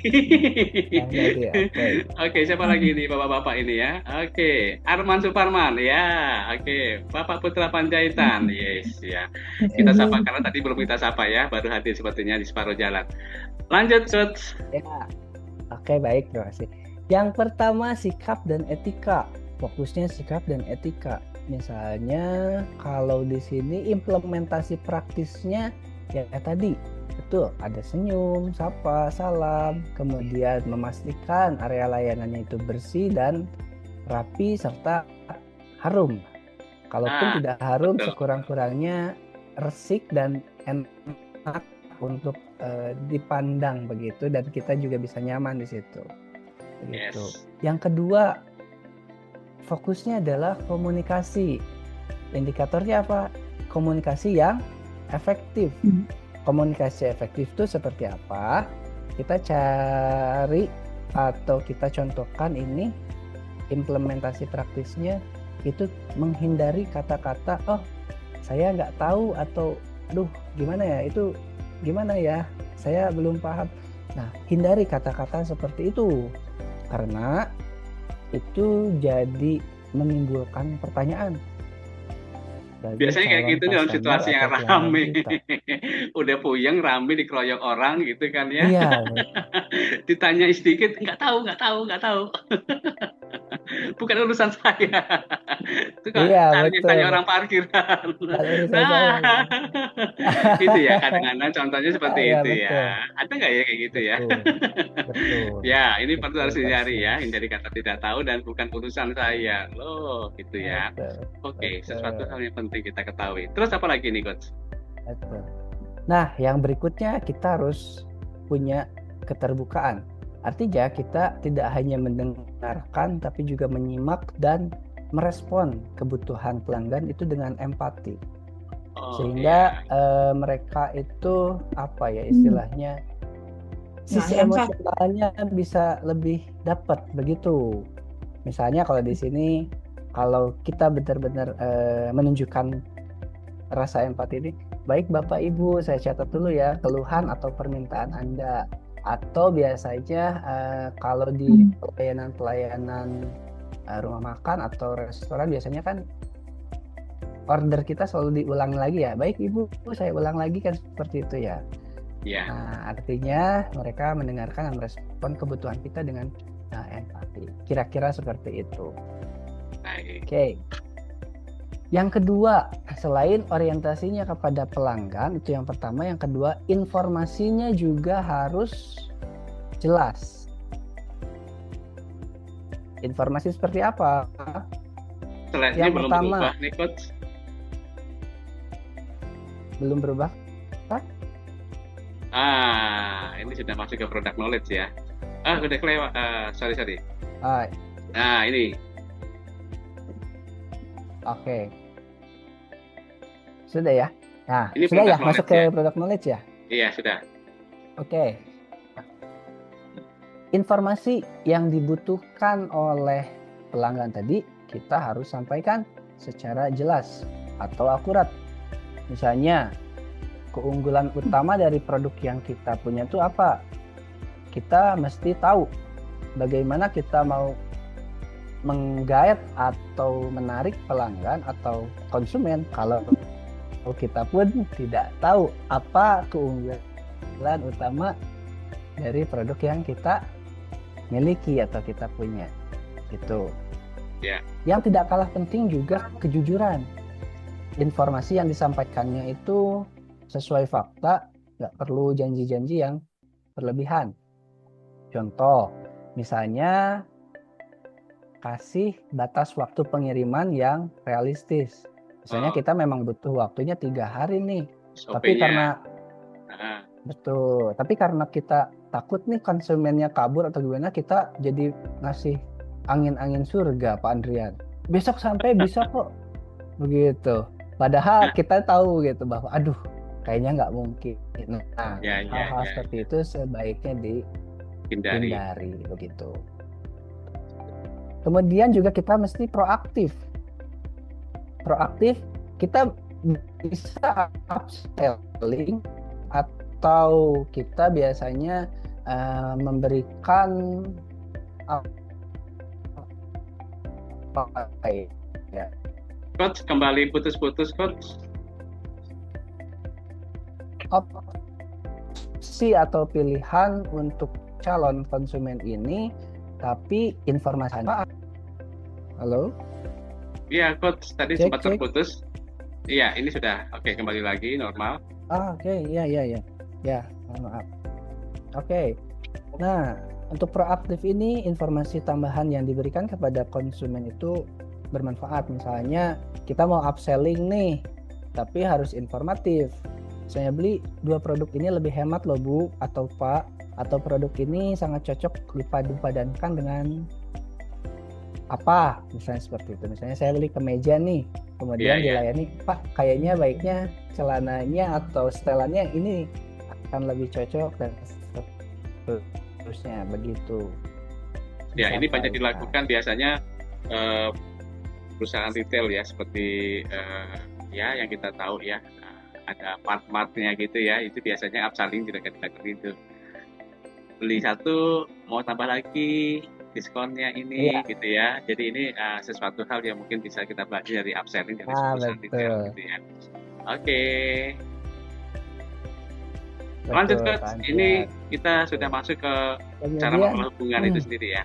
[SPEAKER 3] Kang Sari, oke.
[SPEAKER 2] Oke, siapa lagi ini bapak-bapak ini ya? Oke, Arman Suparman ya. Oke, Bapak Putra Panjaitan. Yes ya. Kita sapa karena tadi belum kita sapa ya, baru hadir sepertinya di separuh jalan. Lanjut, Coach.
[SPEAKER 3] Ya. Oke, baik, terima kasih. Yang pertama, sikap dan etika. Fokusnya sikap dan etika. Misalnya kalau di sini implementasi praktisnya ya tadi betul, ada senyum, sapa, salam, kemudian memastikan area layanannya itu bersih dan rapi serta harum. Kalaupun tidak harum,
[SPEAKER 2] betul.
[SPEAKER 3] sekurang-kurangnya resik dan enak untuk dipandang begitu, dan kita juga bisa nyaman di situ. Begitu.
[SPEAKER 2] Yes.
[SPEAKER 3] Yang kedua, fokusnya adalah komunikasi. Indikatornya apa? Komunikasi yang efektif. Komunikasi efektif itu seperti apa? Kita cari atau kita contohkan ini implementasi praktisnya itu menghindari kata-kata oh saya nggak tahu atau aduh gimana ya itu gimana ya saya belum paham. Nah, hindari kata-kata seperti itu karena itu jadi menimbulkan pertanyaan.
[SPEAKER 2] Biasanya kayak gitu dalam situasi yang rame. Udah puyeng, rame, dikeroyok orang gitu kan ya.
[SPEAKER 3] Iya.
[SPEAKER 2] Ditanya sedikit, nggak tahu. Bukan urusan saya. Itu kan tanya orang parkiran. Gitu ya, kadang-kadang contohnya seperti itu betul. Ya. Ada nggak ya kayak gitu ya? Betul. Ya, ini perlu harus dicari ya. Hindari kata tidak tahu dan bukan urusan saya. Loh, gitu ya. Oke, sesuatu hal yang penting kita ketahui. Terus apa lagi nih, Coach?
[SPEAKER 3] Betul. Nah, yang berikutnya kita harus punya keterbukaan. Artinya kita tidak hanya mendengarkan tapi juga menyimak dan merespon kebutuhan pelanggan itu dengan empati. Sehingga mereka itu apa ya istilahnya sisi emosionalnya bisa lebih dapat begitu. Misalnya kalau di sini kalau kita benar-benar menunjukkan rasa empati ini, baik Bapak Ibu, saya catat dulu ya keluhan atau permintaan Anda. Atau biasanya kalau di pelayanan rumah makan atau restoran biasanya kan order kita selalu diulangi lagi ya. Baik Ibu, saya ulang lagi kan seperti itu ya.
[SPEAKER 2] Yeah.
[SPEAKER 3] Nah, artinya mereka mendengarkan dan merespon kebutuhan kita dengan empati. Kira-kira seperti itu. Oke. Yang kedua, selain orientasinya kepada pelanggan, itu yang pertama. Yang kedua, informasinya juga harus jelas. Informasi seperti apa?
[SPEAKER 2] Slide-nya belum berubah nih, Coach.
[SPEAKER 3] Belum berubah?
[SPEAKER 2] Ini sudah masuk ke product knowledge ya. Udah kelewat. Sorry. Nah, ini.
[SPEAKER 3] Oke. Sudah ya? Nah,
[SPEAKER 2] ini
[SPEAKER 3] sudah ya masuk ke product knowledge ya?
[SPEAKER 2] Iya, sudah.
[SPEAKER 3] Oke. Informasi yang dibutuhkan oleh pelanggan tadi kita harus sampaikan secara jelas atau akurat. Misalnya, keunggulan utama dari produk yang kita punya itu apa? Kita mesti tahu bagaimana kita mau menggait atau menarik pelanggan atau konsumen kalau kita pun tidak tahu apa keunggulan utama dari produk yang kita miliki atau kita punya. Gitu.
[SPEAKER 2] Yeah.
[SPEAKER 3] Yang tidak kalah penting juga kejujuran. Informasi yang disampaikannya itu sesuai fakta, nggak perlu janji-janji yang berlebihan. Contoh, misalnya kasih batas waktu pengiriman yang realistis. Misalnya kita memang butuh waktunya 3 hari nih. Tapi
[SPEAKER 2] SOP-nya.
[SPEAKER 3] karena
[SPEAKER 2] Ah,
[SPEAKER 3] betul, tapi karena kita takut nih konsumennya kabur atau gimana, kita jadi ngasih angin-angin surga, Pak Andrian. Besok sampai bisa kok, begitu. Padahal kita tahu gitu bahwa, aduh, kayaknya nggak mungkin. Nah,
[SPEAKER 2] ya,
[SPEAKER 3] hal-hal
[SPEAKER 2] ya.
[SPEAKER 3] seperti itu sebaiknya
[SPEAKER 2] Hindari.
[SPEAKER 3] dihindari, begitu. Kemudian juga kita mesti proaktif. Proaktif, kita bisa upselling atau kita biasanya memberikan apa ya,
[SPEAKER 2] Coach, kembali putus-putus, Coach.
[SPEAKER 3] opsi atau pilihan untuk calon konsumen ini, tapi informasinya. Halo?
[SPEAKER 2] Iya, Coach, tadi
[SPEAKER 3] Cek,
[SPEAKER 2] sempat
[SPEAKER 3] cek.
[SPEAKER 2] terputus. Iya, ini sudah. Oke, kembali lagi normal.
[SPEAKER 3] Oke, ya, mohon maaf. Oke, nah untuk proaktif ini informasi tambahan yang diberikan kepada konsumen itu bermanfaat. Misalnya kita mau upselling nih, tapi harus informatif. Saya beli 2 produk ini lebih hemat loh Bu atau Pak, atau produk ini sangat cocok dipadu-padankan dengan apa, misalnya seperti itu. Misalnya saya beli kemeja nih, kemudian
[SPEAKER 2] Iya, iya.
[SPEAKER 3] dilayani, Pak kayaknya baiknya celananya atau setelannya ini akan lebih cocok dan seterusnya, begitu.
[SPEAKER 2] Ya, ini banyak
[SPEAKER 3] Disampaikan.
[SPEAKER 2] dilakukan biasanya perusahaan retail ya, seperti ya yang kita tahu ya, ada part-partnya gitu ya, itu biasanya upselling juga itu. Beli satu mau tambah lagi diskonnya ini
[SPEAKER 3] Iya.
[SPEAKER 2] gitu ya. Jadi ini sesuatu hal yang mungkin bisa kita belajar dari upselling dari perusahaan
[SPEAKER 3] betul.
[SPEAKER 2] retail gitu ya. Oke. Lanjut
[SPEAKER 3] Betul,
[SPEAKER 2] Coach,
[SPEAKER 3] Pak Andrian.
[SPEAKER 2] ini kita sudah masuk ke cara
[SPEAKER 3] Kemudian
[SPEAKER 2] mengelola hubungan itu sendiri ya.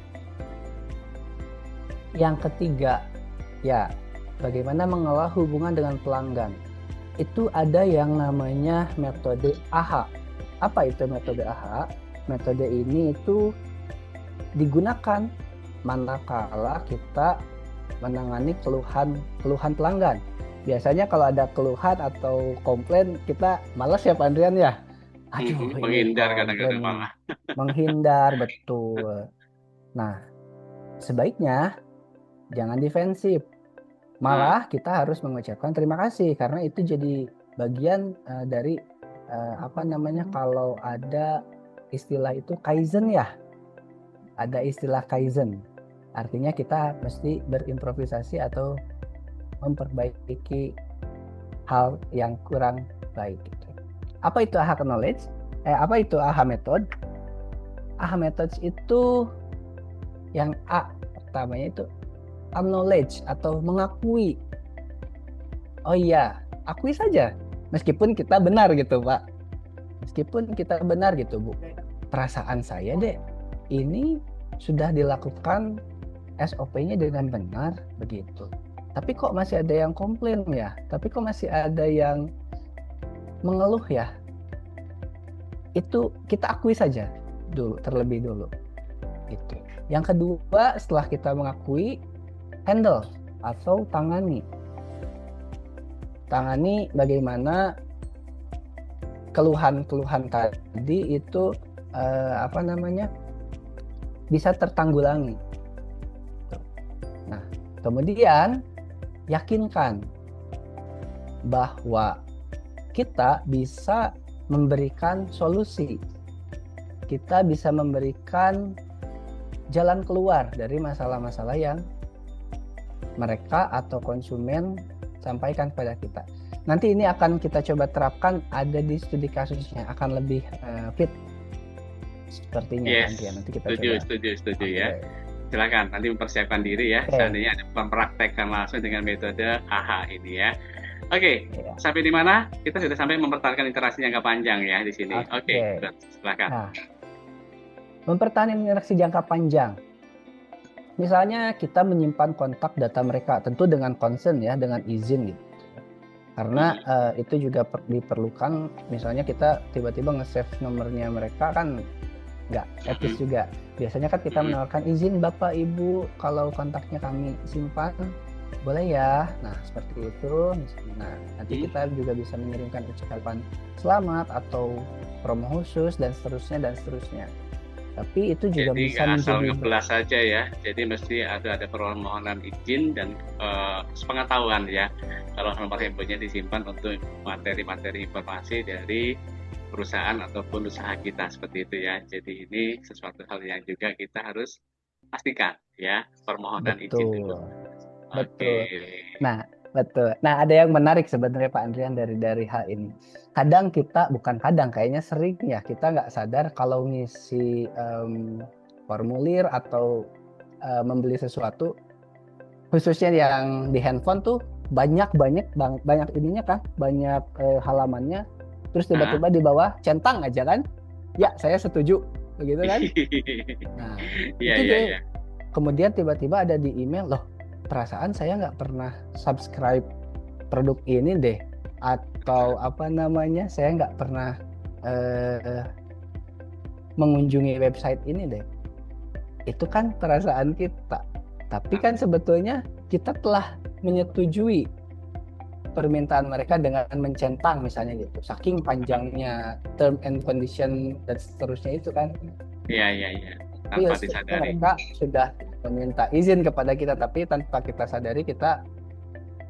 [SPEAKER 3] yang ketiga, ya, bagaimana mengelola hubungan dengan pelanggan. Itu ada yang namanya metode AHA. Apa itu metode AHA? Metode ini itu digunakan manakala kita menangani keluhan pelanggan. Biasanya kalau ada keluhan atau komplain, kita malas ya Pak Andrian ya. Aduh, ini
[SPEAKER 2] Menghindar kadang-kadang
[SPEAKER 3] komplain.
[SPEAKER 2] malah.
[SPEAKER 3] Menghindar, betul. Nah, sebaiknya jangan defensif. Malah kita harus mengucapkan terima kasih karena itu jadi bagian dari kalau ada istilah itu kaizen ya. Ada istilah kaizen. Artinya kita mesti berimprovisasi atau memperbaiki hal yang kurang baik gitu. Apa itu AHA knowledge? Apa itu AHA method? AHA methods itu yang A pertamanya itu acknowledge atau mengakui. Oh iya, akui saja. Meskipun kita benar gitu, Pak. Meskipun kita benar gitu, Bu. Perasaan saya deh, ini sudah dilakukan SOP-nya dengan benar begitu. Tapi kok masih ada yang komplain ya? Tapi kok masih ada yang mengeluh ya? Itu kita akui saja dulu, terlebih dulu. Gitu. Yang kedua, setelah kita mengakui, handle atau tangani. Tangani bagaimana keluhan-keluhan tadi itu bisa tertanggulangi. Nah, kemudian yakinkan bahwa kita bisa memberikan solusi. Kita bisa memberikan jalan keluar dari masalah-masalah yang mereka atau konsumen sampaikan kepada kita. Nanti ini akan kita coba terapkan, ada di studi kasusnya, akan lebih fit sepertinya.
[SPEAKER 2] Yes,
[SPEAKER 3] nanti kita
[SPEAKER 2] setuju ya. Silakan nanti mempersiapkan diri ya. Seandainya ada mempraktekkan langsung dengan metode AHA ini ya. Oke, sampai di mana? Kita sudah sampai mempertahankan interaksi jangka panjang ya di sini. Oke, silakan.
[SPEAKER 3] Nah, mempertahankan interaksi jangka panjang. Misalnya kita menyimpan kontak data mereka, tentu dengan consent ya, dengan izin gitu. Karena itu juga diperlukan. Misalnya kita tiba-tiba nge-save nomornya mereka kan nggak etis juga. Biasanya kan kita menawarkan izin Bapak Ibu kalau kontaknya kami simpan, boleh ya. Nah, seperti itu. Nah, nanti
[SPEAKER 2] Hmm.
[SPEAKER 3] kita juga bisa mengirimkan ucapan selamat atau promo khusus dan seterusnya dan seterusnya. Tapi itu juga
[SPEAKER 2] Jadi
[SPEAKER 3] bisa
[SPEAKER 2] nggak asal
[SPEAKER 3] menjadi
[SPEAKER 2] ngeblas saja ya. Jadi mesti ada permohonan izin dan sepengetahuan ya. Kalau nomor handphonenya disimpan untuk materi-materi informasi dari perusahaan ataupun usaha kita seperti itu ya. Jadi ini sesuatu hal yang juga kita harus pastikan ya, permohonan izin dulu.
[SPEAKER 3] betul.
[SPEAKER 2] Oke.
[SPEAKER 3] Betul. Nah, betul. Nah, ada yang menarik sebenarnya Pak Andrian dari hal ini. Kadang kita, bukan kadang, kayaknya sering ya, kita nggak sadar kalau ngisi formulir atau membeli sesuatu, khususnya yang di handphone tuh banyak ininya kan, banyak halamannya. Terus tiba-tiba di bawah centang aja kan, ya saya setuju, begitu kan? Nah,
[SPEAKER 2] Iya,
[SPEAKER 3] itu
[SPEAKER 2] iya,
[SPEAKER 3] dia.
[SPEAKER 2] iya.
[SPEAKER 3] Kemudian tiba-tiba ada di email, loh perasaan saya nggak pernah subscribe produk ini deh, atau apa namanya, saya nggak pernah mengunjungi website ini deh. Itu kan perasaan kita, tapi kan sebetulnya kita telah menyetujui permintaan mereka dengan mencentang misalnya gitu, saking panjangnya term and condition dan seterusnya itu kan.
[SPEAKER 2] Iya, iya, iya.
[SPEAKER 3] Iya,
[SPEAKER 2] Tanpa disadari.
[SPEAKER 3] mereka sudah meminta izin kepada kita, tapi tanpa kita sadari kita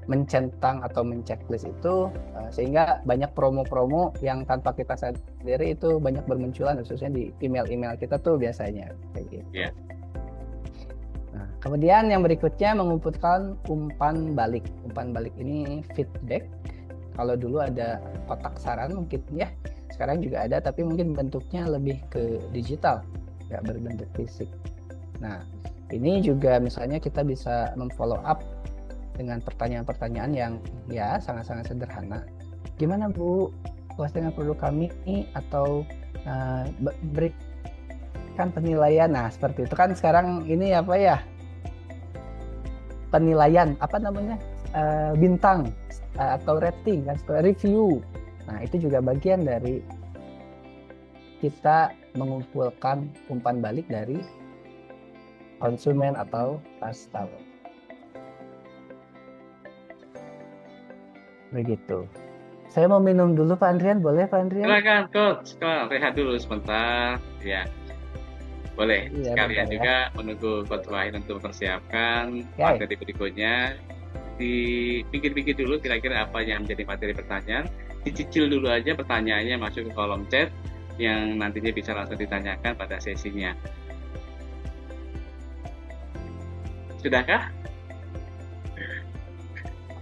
[SPEAKER 3] mencentang atau menceklis itu, sehingga banyak promo-promo yang tanpa kita sadari itu banyak bermunculan, khususnya di email-email kita tuh biasanya kayak gitu.
[SPEAKER 2] Iya.
[SPEAKER 3] Nah, kemudian yang berikutnya mengumpulkan umpan balik. Umpan balik ini feedback. Kalau dulu ada kotak saran mungkin ya, sekarang juga ada, tapi mungkin bentuknya lebih ke digital, nggak berbentuk fisik. Nah, ini juga misalnya kita bisa memfollow up dengan pertanyaan-pertanyaan yang ya sangat-sangat sederhana. Gimana Bu, puas dengan produk kami, atau berikan penilaian. Nah, seperti itu kan sekarang ini apa ya? Penilaian, apa namanya? Bintang atau rating kan, review. Nah, itu juga bagian dari kita mengumpulkan umpan balik dari konsumen atau customer. Begitu. Saya mau minum dulu Pak Andrian, boleh Pak Andrian?
[SPEAKER 2] Silakan Coach, rehat dulu sebentar ya. Boleh.
[SPEAKER 3] Iya,
[SPEAKER 2] Sekalian
[SPEAKER 3] bentar ya.
[SPEAKER 2] juga menunggu Coach Wahid untuk mempersiapkan
[SPEAKER 3] Oke.
[SPEAKER 2] materi berikutnya. Dipikir-pikir dulu kira-kira apa yang menjadi materi pertanyaan. Dicicil dulu aja pertanyaannya, masuk ke kolom chat yang nantinya bisa langsung ditanyakan pada sesinya. Sudahkah?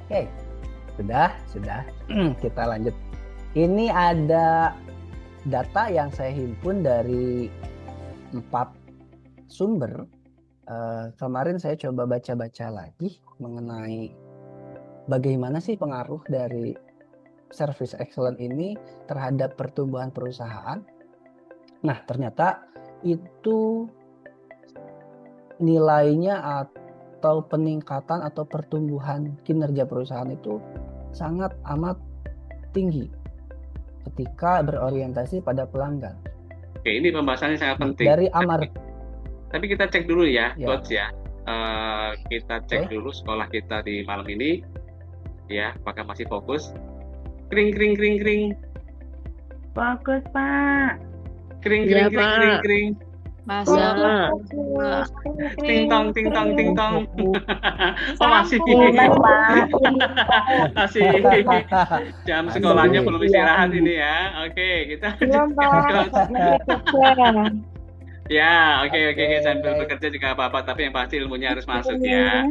[SPEAKER 3] Oke. Sudah. Kita lanjut. Ini ada data yang saya himpun dari 4 sumber. Kemarin saya coba baca-baca lagi mengenai bagaimana sih pengaruh dari service excellence ini terhadap pertumbuhan perusahaan. Nah, ternyata itu nilainya atau peningkatan atau pertumbuhan kinerja perusahaan itu sangat amat tinggi ketika berorientasi pada pelanggan.
[SPEAKER 2] Oke, ini pembahasannya sangat penting.
[SPEAKER 3] Dari Amar.
[SPEAKER 2] Tapi kita cek dulu ya,
[SPEAKER 3] Ya.
[SPEAKER 2] Coach ya. Kita cek
[SPEAKER 3] Oke.
[SPEAKER 2] dulu sekolah kita di malam ini, ya, apakah masih fokus? Kring, kring, kring, kring,
[SPEAKER 7] Bagus, Pak.
[SPEAKER 2] kring,
[SPEAKER 4] Iya,
[SPEAKER 2] kring, kring,
[SPEAKER 4] Pak.
[SPEAKER 2] kring, kring.
[SPEAKER 6] Masa
[SPEAKER 4] Pak.
[SPEAKER 2] Ting tong, ting tong, ting tong. Oh, masih. Masih. Jam sekolahnya belum istirahat ini ya. Oke, kita
[SPEAKER 7] Belum, Pak.
[SPEAKER 2] Ya, oke,
[SPEAKER 3] Oke.
[SPEAKER 2] sambil bekerja juga apa-apa, tapi yang pasti ilmunya harus masuk ya.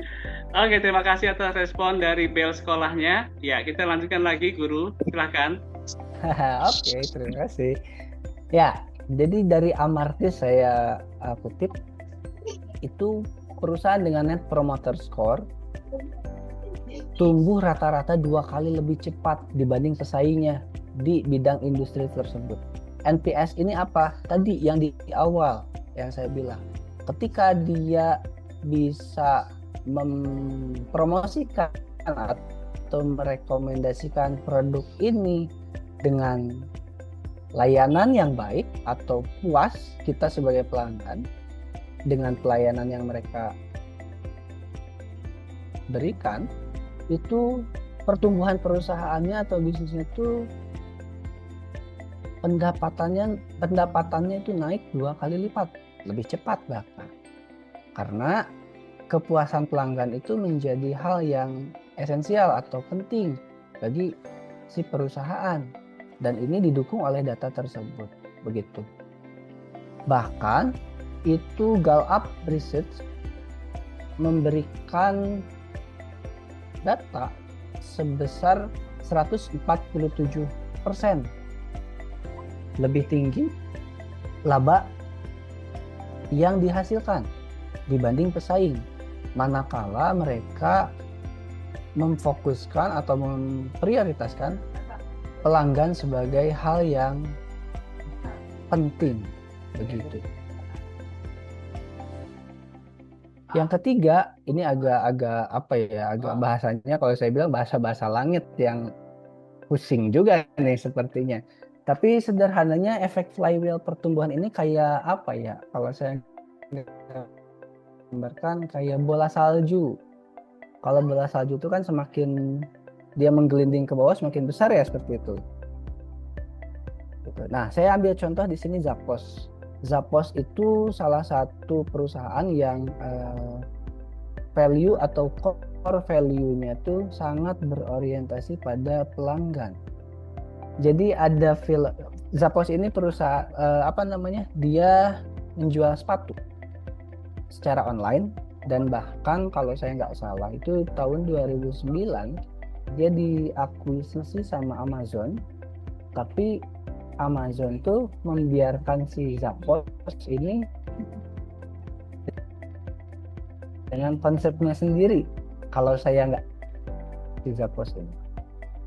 [SPEAKER 2] Oke, terima kasih atas respon dari Bel sekolahnya. Ya, kita lanjutkan lagi, Guru. Silahkan.
[SPEAKER 3] Oke, terima kasih. Ya, jadi dari Amartis saya kutip, itu perusahaan dengan Net Promoter Score tumbuh rata-rata 2 kali lebih cepat dibanding pesaingnya di bidang industri tersebut. NPS ini apa? Tadi yang di awal yang saya bilang, ketika dia bisa mempromosikan atau merekomendasikan produk ini dengan layanan yang baik atau puas kita sebagai pelanggan dengan pelayanan yang mereka berikan itu pertumbuhan perusahaannya atau bisnisnya itu pendapatannya itu naik 2 kali lipat, lebih cepat bahkan. Karena kepuasan pelanggan itu menjadi hal yang esensial atau penting bagi si perusahaan, dan ini didukung oleh data tersebut, begitu. Bahkan itu Gallup Research memberikan data sebesar 147% lebih tinggi laba yang dihasilkan dibanding pesaing, manakala mereka memfokuskan atau memprioritaskan pelanggan sebagai hal yang penting, begitu. Yang ketiga, ini agak bahasanya kalau saya bilang bahasa langit yang pusing juga nih sepertinya. Tapi sederhananya efek flywheel pertumbuhan ini kayak apa ya? Kalau saya gambarkan kayak bola salju. Kalau bola salju itu kan semakin dia menggelinding ke bawah semakin besar ya, seperti itu. Nah, saya ambil contoh di sini Zappos. Zappos itu salah satu perusahaan yang value atau core value-nya itu sangat berorientasi pada pelanggan. Jadi ada Zappos ini perusahaan dia menjual sepatu secara online, dan bahkan kalau saya nggak salah itu tahun 2009 dia diakuisisi sama Amazon, tapi Amazon tuh membiarkan si Zappos ini dengan konsepnya sendiri. Kalau saya nggak di Zappos ini.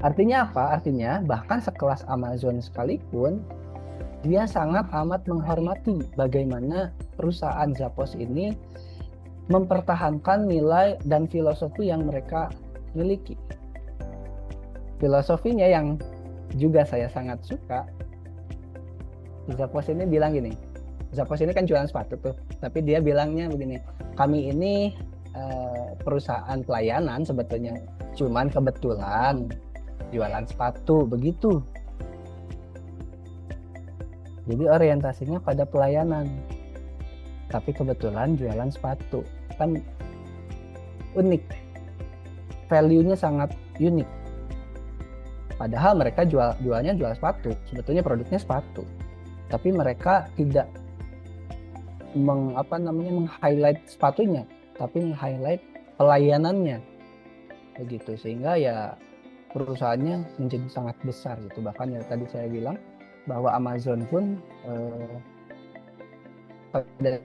[SPEAKER 3] Artinya apa? Artinya bahkan sekelas Amazon sekalipun dia sangat amat menghormati bagaimana perusahaan Zappos ini mempertahankan nilai dan filosofi yang mereka miliki. Filosofinya yang juga saya sangat suka. Zappos ini bilang gini, Zappos ini kan jualan sepatu tuh, tapi dia bilangnya begini, kami ini perusahaan pelayanan sebetulnya, cuman kebetulan jualan sepatu, begitu. Jadi orientasinya pada pelayanan, tapi kebetulan jualan sepatu, kan unik, value-nya sangat unik. Padahal mereka jualnya jual sepatu, sebetulnya produknya sepatu. Tapi mereka tidak meng-highlight sepatunya, tapi meng-highlight pelayanannya, begitu. Sehingga ya perusahaannya menjadi sangat besar gitu. Bahkan ya tadi saya bilang bahwa Amazon pun pada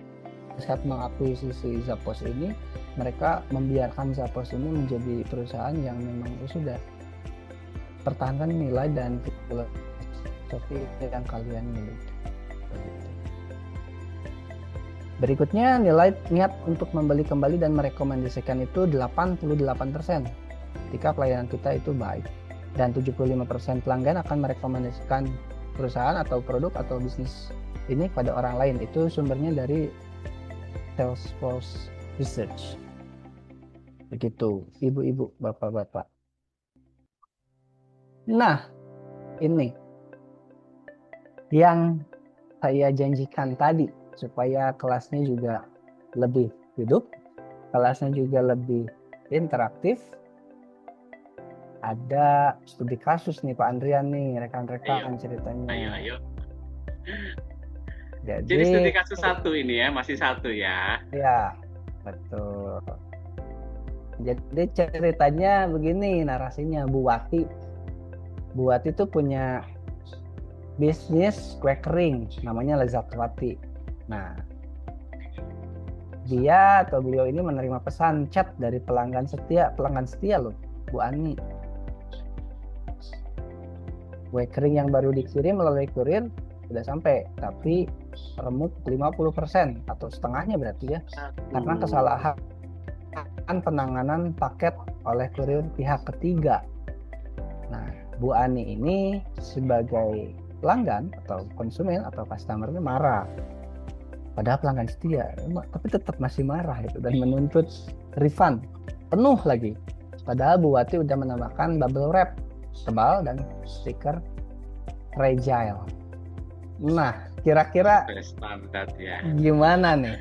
[SPEAKER 3] saat mengakuisisi Zappos ini, mereka membiarkan Zappos ini menjadi perusahaan yang memang sudah pertahankan nilai dan filosofi yang kalian miliki. Berikutnya, nilai niat untuk membeli kembali dan merekomendasikan itu 88% ketika pelayanan kita itu baik, dan 75% pelanggan akan merekomendasikan perusahaan atau produk atau bisnis ini pada orang lain. Itu sumbernya dari Salesforce Research. Begitu, ibu-ibu, bapak-bapak. Nah, ini yang saya janjikan tadi, supaya kelasnya juga lebih hidup, kelasnya juga lebih interaktif. Ada studi kasus nih Pak Andrian nih, rekan-rekan ceritanya.
[SPEAKER 2] Ayo.
[SPEAKER 3] Jadi
[SPEAKER 2] studi kasus satu ini ya, masih satu ya.
[SPEAKER 3] Ya, betul. Jadi ceritanya begini narasinya, Bu Wati itu punya bisnis kue kering namanya Lezatwati. Nah, beliau ini menerima pesan chat dari pelanggan setia loh, Bu Ani. Kue kering yang baru dikirim melalui kurir sudah sampai, tapi remuk 50% atau setengahnya berarti ya, karena kesalahan penanganan paket oleh kurir pihak ketiga. Nah, Bu Ani ini sebagai pelanggan atau konsumen atau customer-nya marah. Padahal pelanggan setia, tapi tetap masih marah itu dan menuntut refund penuh lagi. Padahal Bu Wati udah menambahkan bubble wrap tebal dan stiker fragile. Nah, kira-kira
[SPEAKER 2] Standar ya.
[SPEAKER 3] gimana nih?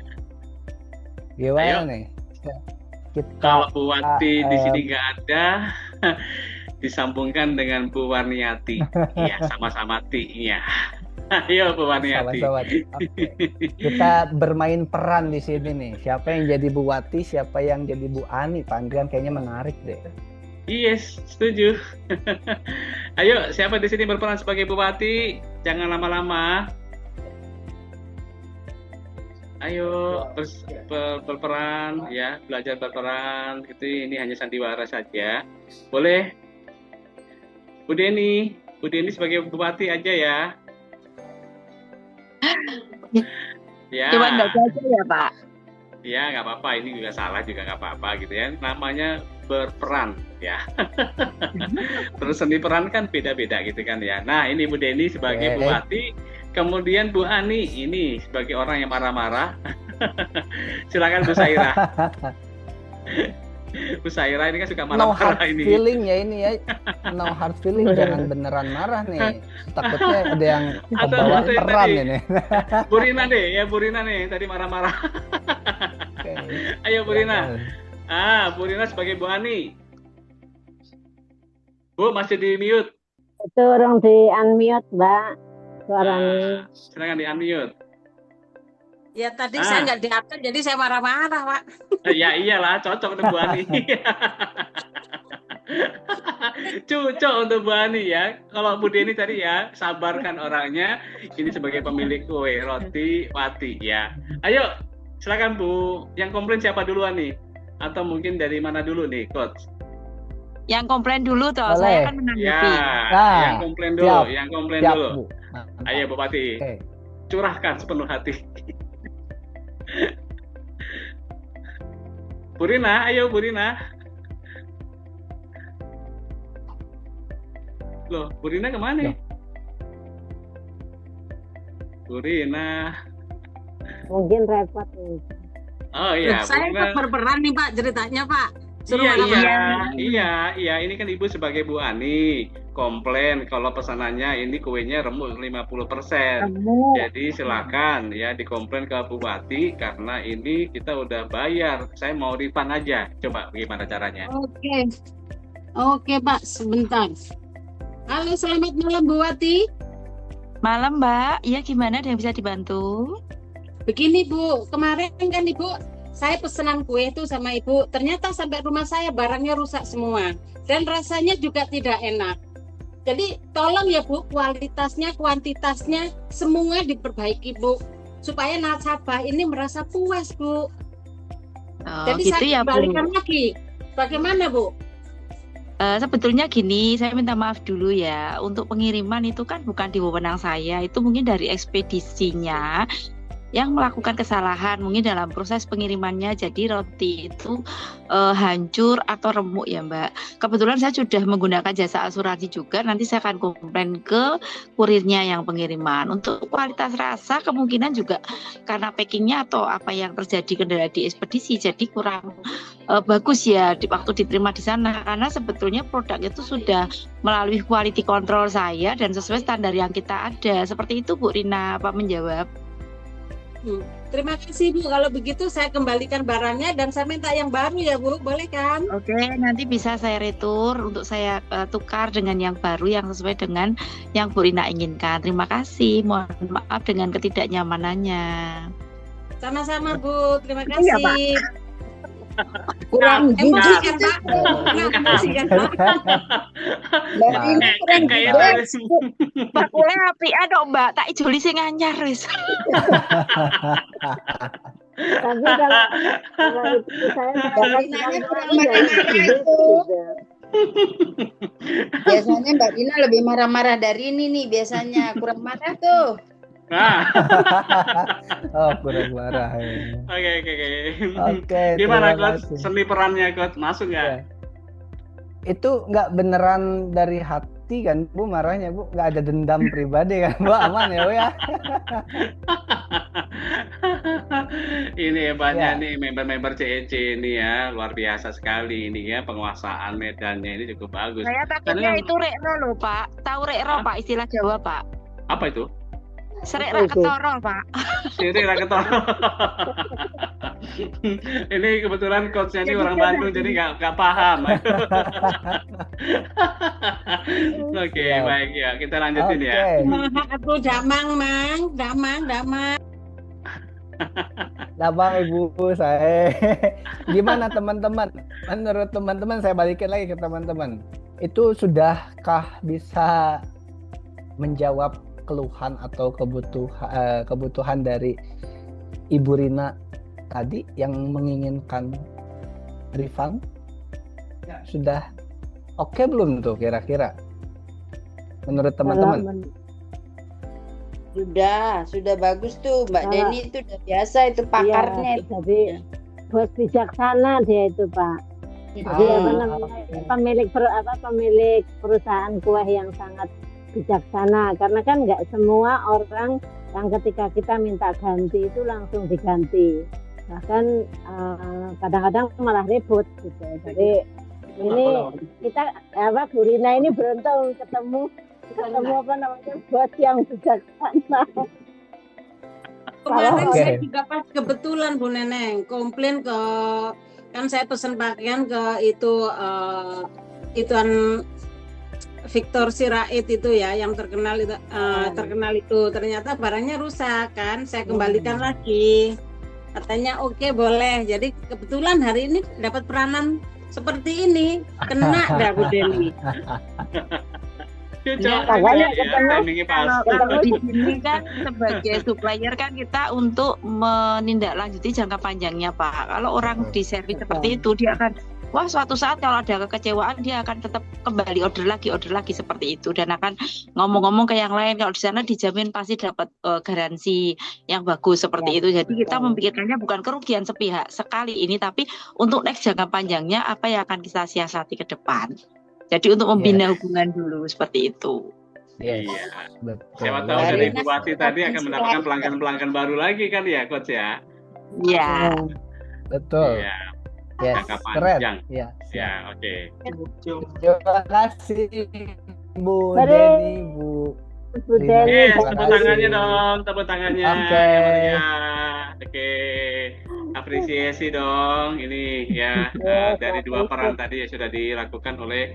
[SPEAKER 3] Gimana
[SPEAKER 2] Ayo.
[SPEAKER 3] nih? Kita
[SPEAKER 2] Kalau Bu Wati di
[SPEAKER 3] eh,
[SPEAKER 2] sini nggak ada, disambungkan dengan Bu Warniati. Iya, sama-sama T-nya. Ayo Bu Warniati.
[SPEAKER 3] sama-sama. Oke. Kita bermain peran di sini nih. Siapa yang jadi Bu Wati, siapa yang jadi Bu Ani? Pak Andrian kayaknya menarik deh.
[SPEAKER 2] Yes, setuju. Ayo, siapa di sini berperan sebagai Bu Wati? Jangan lama-lama. Ayo berperan ya, belajar berperan. Ini hanya sandiwara saja. Boleh? Bu Deni sebagai Bu Wati aja ya. Ya.
[SPEAKER 6] Cuma nggak aja ya Pak.
[SPEAKER 2] Ya, nggak apa-apa. Ini juga salah juga nggak apa-apa gitu ya. Namanya berperan ya. Terus seni peran kan beda-beda gitu kan ya. Nah, ini Bu Deni sebagai Bu Wati. Kemudian Bu Ani ini sebagai orang yang marah-marah. Silakan Bu Saira. Bu Saira ini kan suka
[SPEAKER 3] No hard
[SPEAKER 2] marah-marah ini.
[SPEAKER 3] feeling ya ini ya. No hard feeling, jangan beneran marah nih. Takutnya ada yang kebawa
[SPEAKER 2] Atau
[SPEAKER 3] peran
[SPEAKER 2] tadi.
[SPEAKER 3] ini.
[SPEAKER 2] Bu Rina deh, ya Bu Rina nih tadi marah-marah.
[SPEAKER 3] Oke.
[SPEAKER 2] Ayo Bu Rina. Bu Rina sebagai Bu Ani. Bu masih di mute.
[SPEAKER 8] Itu orang di unmute, Mbak. Suaranya.
[SPEAKER 2] Silakan di unmute.
[SPEAKER 4] Ya tadi saya nggak diangkat, jadi saya marah-marah, Pak.
[SPEAKER 2] Ya iyalah, cocok untuk Bu Ani. Cocok untuk Bu Ani ya. Kalau Bu Deni tadi ya, sabarkan orangnya. Ini sebagai pemilik kue roti Wati ya. Ayo, silakan Bu. Yang komplain siapa duluan nih? Atau mungkin dari mana dulu nih, Coach?
[SPEAKER 6] Yang komplain dulu toh,
[SPEAKER 3] Boleh.
[SPEAKER 6] saya kan menanggapi.
[SPEAKER 2] Ya, yang komplain dulu,
[SPEAKER 3] siap.
[SPEAKER 2] yang komplain
[SPEAKER 3] Siap,
[SPEAKER 2] dulu.
[SPEAKER 3] Bu. Mantap.
[SPEAKER 2] Ayo Bu Wati,
[SPEAKER 3] Oke.
[SPEAKER 2] curahkan sepenuh hati. Bu Rina, ayo Bu Rina. Loh, Bu Rina kemana?
[SPEAKER 3] Loh.
[SPEAKER 2] Bu Rina.
[SPEAKER 8] Mungkin repot nih.
[SPEAKER 2] Oh iya, Bu
[SPEAKER 4] Saya
[SPEAKER 2] Rina.
[SPEAKER 4] ikut berperan nih Pak ceritanya Pak. Suruh
[SPEAKER 2] Iya,
[SPEAKER 4] marah-marah.
[SPEAKER 2] iya. Ini kan Ibu sebagai Bu Ani komplain kalau pesanannya ini kuenya remuk 50%. Jadi silakan ya dikomplain ke Bu Wati karena ini kita udah bayar. Saya mau refund aja. Coba bagaimana caranya?
[SPEAKER 4] Oke Pak, sebentar. Halo, selamat malam Bu Wati.
[SPEAKER 6] Malam Mbak, iya gimana, ada yang bisa dibantu?
[SPEAKER 4] Begini Bu, kemarin kan Ibu saya pesanan kue itu sama Ibu, ternyata sampai rumah saya barangnya rusak semua dan rasanya juga tidak enak. Jadi tolong ya Bu, kualitasnya, kuantitasnya semua diperbaiki Bu, supaya nasabah ini merasa puas Bu. Jadi
[SPEAKER 6] gitu
[SPEAKER 4] saya
[SPEAKER 6] ya Bu.
[SPEAKER 4] kembalikan lagi. Bagaimana Bu?
[SPEAKER 6] Sebetulnya gini, saya minta maaf dulu ya. Untuk pengiriman itu kan bukan di wewenang saya, itu mungkin dari ekspedisinya yang melakukan kesalahan mungkin dalam proses pengirimannya, jadi roti itu hancur atau remuk ya Mbak. Kebetulan saya sudah menggunakan jasa asuransi juga, nanti saya akan komplain ke kurirnya yang pengiriman. Untuk kualitas rasa kemungkinan juga karena packingnya atau apa yang terjadi kendala di ekspedisi jadi kurang bagus ya waktu diterima di sana, karena sebetulnya produk itu sudah melalui quality control saya dan sesuai standar yang kita ada. Seperti itu Bu Rina, apa menjawab?
[SPEAKER 4] Terima kasih Bu, kalau begitu saya kembalikan barangnya dan saya minta yang baru ya Bu, boleh kan?
[SPEAKER 6] Oke, nanti bisa saya retur untuk saya tukar dengan yang baru yang sesuai dengan yang Bu Rina inginkan. Terima kasih, mohon maaf dengan ketidaknyamanannya.
[SPEAKER 4] Sama-sama Bu, terima kasih.
[SPEAKER 8] Kurang
[SPEAKER 4] Emosi kan Pak? Emosi kan Pak?
[SPEAKER 8] Mbak Rina kurang gides.
[SPEAKER 6] Mbak kue api dong Mbak, tak ijoli sing anyar wis.
[SPEAKER 8] Tapi kalau itu saya
[SPEAKER 9] Rinanya kurang marah-marah itu. Biasanya Mbak Rina lebih marah-marah dari ini nih, biasanya kurang marah tuh.
[SPEAKER 2] Nah,
[SPEAKER 3] Oh, kurang marah.
[SPEAKER 2] oke.
[SPEAKER 3] Oke,
[SPEAKER 2] Gimana
[SPEAKER 3] terima
[SPEAKER 2] Coach?
[SPEAKER 3] kasih.
[SPEAKER 2] Seni perannya Coach, masuk nggak?
[SPEAKER 3] Ya. Itu nggak beneran dari hati kan Bu marahnya Bu, nggak ada dendam pribadi kan Bu, aman ya Bu ya.
[SPEAKER 2] Ini hebatnya
[SPEAKER 3] Ya.
[SPEAKER 2] nih member-member CEC ini ya, luar biasa sekali ini ya, penguasaan medannya ini cukup bagus.
[SPEAKER 6] Saya takutnya
[SPEAKER 2] Karena
[SPEAKER 6] itu rekro loh Pak. Tahu rekro Pak, istilah Jawa Pak.
[SPEAKER 2] apa itu?
[SPEAKER 6] Serek
[SPEAKER 8] Apa
[SPEAKER 6] rak
[SPEAKER 8] itu?
[SPEAKER 6] ketoro Pak.
[SPEAKER 2] Siri Raketo. Ini kebetulan coachnya ini
[SPEAKER 6] Jadi
[SPEAKER 2] orang
[SPEAKER 6] kan
[SPEAKER 2] Bandung jadi nggak paham. Oke,
[SPEAKER 3] Siap.
[SPEAKER 2] baik ya, kita lanjutin
[SPEAKER 3] Oke.
[SPEAKER 2] ya.
[SPEAKER 4] Aku damang, Mang. Damang.
[SPEAKER 3] Nah Bang Ibu saya gimana teman-teman? Menurut teman-teman saya balikin lagi ke teman-teman. Itu sudahkah bisa menjawab keluhan atau kebutuhan dari Ibu Rina tadi yang menginginkan refund? Sudah oke belum tuh kira-kira? Menurut teman-teman?
[SPEAKER 9] Sudah bagus tuh Mbak
[SPEAKER 8] Kalau-
[SPEAKER 9] Deni itu udah biasa itu pakarnya.
[SPEAKER 8] Iya, jadi bos bijaksana dia itu Pak. Jadi apa namanya, pemilik perusahaan kue yang sangat bijaksana, karena kan nggak semua orang yang ketika kita minta ganti itu langsung diganti, bahkan kadang-kadang malah ribut gitu. Jadi ini kita Bu Rina ini beruntung ketemu apa namanya bos yang bijaksana.
[SPEAKER 4] Kemarin
[SPEAKER 3] Oke.
[SPEAKER 4] saya juga pas kebetulan Bu Neneng komplain ke, kan saya pesan pakaian ke ituan Victor Sirait itu ya yang terkenal itu ternyata barangnya rusak kan, saya kembalikan lagi, katanya oke boleh. Jadi kebetulan hari ini dapat peranan seperti ini, kena dah Bu Deni.
[SPEAKER 2] Cocok
[SPEAKER 8] makanya
[SPEAKER 2] ya, timingnya pas.
[SPEAKER 6] Kalau di sini kan sebagai supplier kan kita untuk menindaklanjuti jangka panjangnya Pak. Kalau orang di servis seperti itu dia akan suatu saat kalau ada kekecewaan dia akan tetap kembali order lagi seperti itu, dan akan ngomong-ngomong ke yang lain. Kalau di sana dijamin pasti dapat garansi yang bagus seperti itu. Jadi kita memikirkannya bukan kerugian sepihak sekali ini, tapi untuk next jangka panjangnya apa yang akan kita siasati ke depan. Jadi untuk membina hubungan dulu seperti itu.
[SPEAKER 3] Yes,
[SPEAKER 2] Iya.
[SPEAKER 3] betul.
[SPEAKER 2] Siapa tahu
[SPEAKER 3] Luar
[SPEAKER 2] dari
[SPEAKER 3] biasa.
[SPEAKER 2] Bu Wati tadi akan mendapatkan pelanggan-pelanggan baru lagi kan ya, Coach ya?
[SPEAKER 6] Iya.
[SPEAKER 3] Betul.
[SPEAKER 2] Iya.
[SPEAKER 3] Yes,
[SPEAKER 2] Jangka
[SPEAKER 3] keren.
[SPEAKER 2] panjang.
[SPEAKER 3] Ya.
[SPEAKER 2] Ya, oke.
[SPEAKER 3] Terima kasih Bu
[SPEAKER 8] Mari.
[SPEAKER 3] Deni, Bu.
[SPEAKER 8] Bu
[SPEAKER 3] Rina.
[SPEAKER 8] Deni,
[SPEAKER 2] Yes,
[SPEAKER 3] Terima
[SPEAKER 2] tepuk
[SPEAKER 3] kasih.
[SPEAKER 2] tangannya dong, tepuk tangannya.
[SPEAKER 3] Oke.
[SPEAKER 2] yang meriah. Oke, apresiasi dong. Ini ya dari dua peran tadi yang sudah dilakukan oleh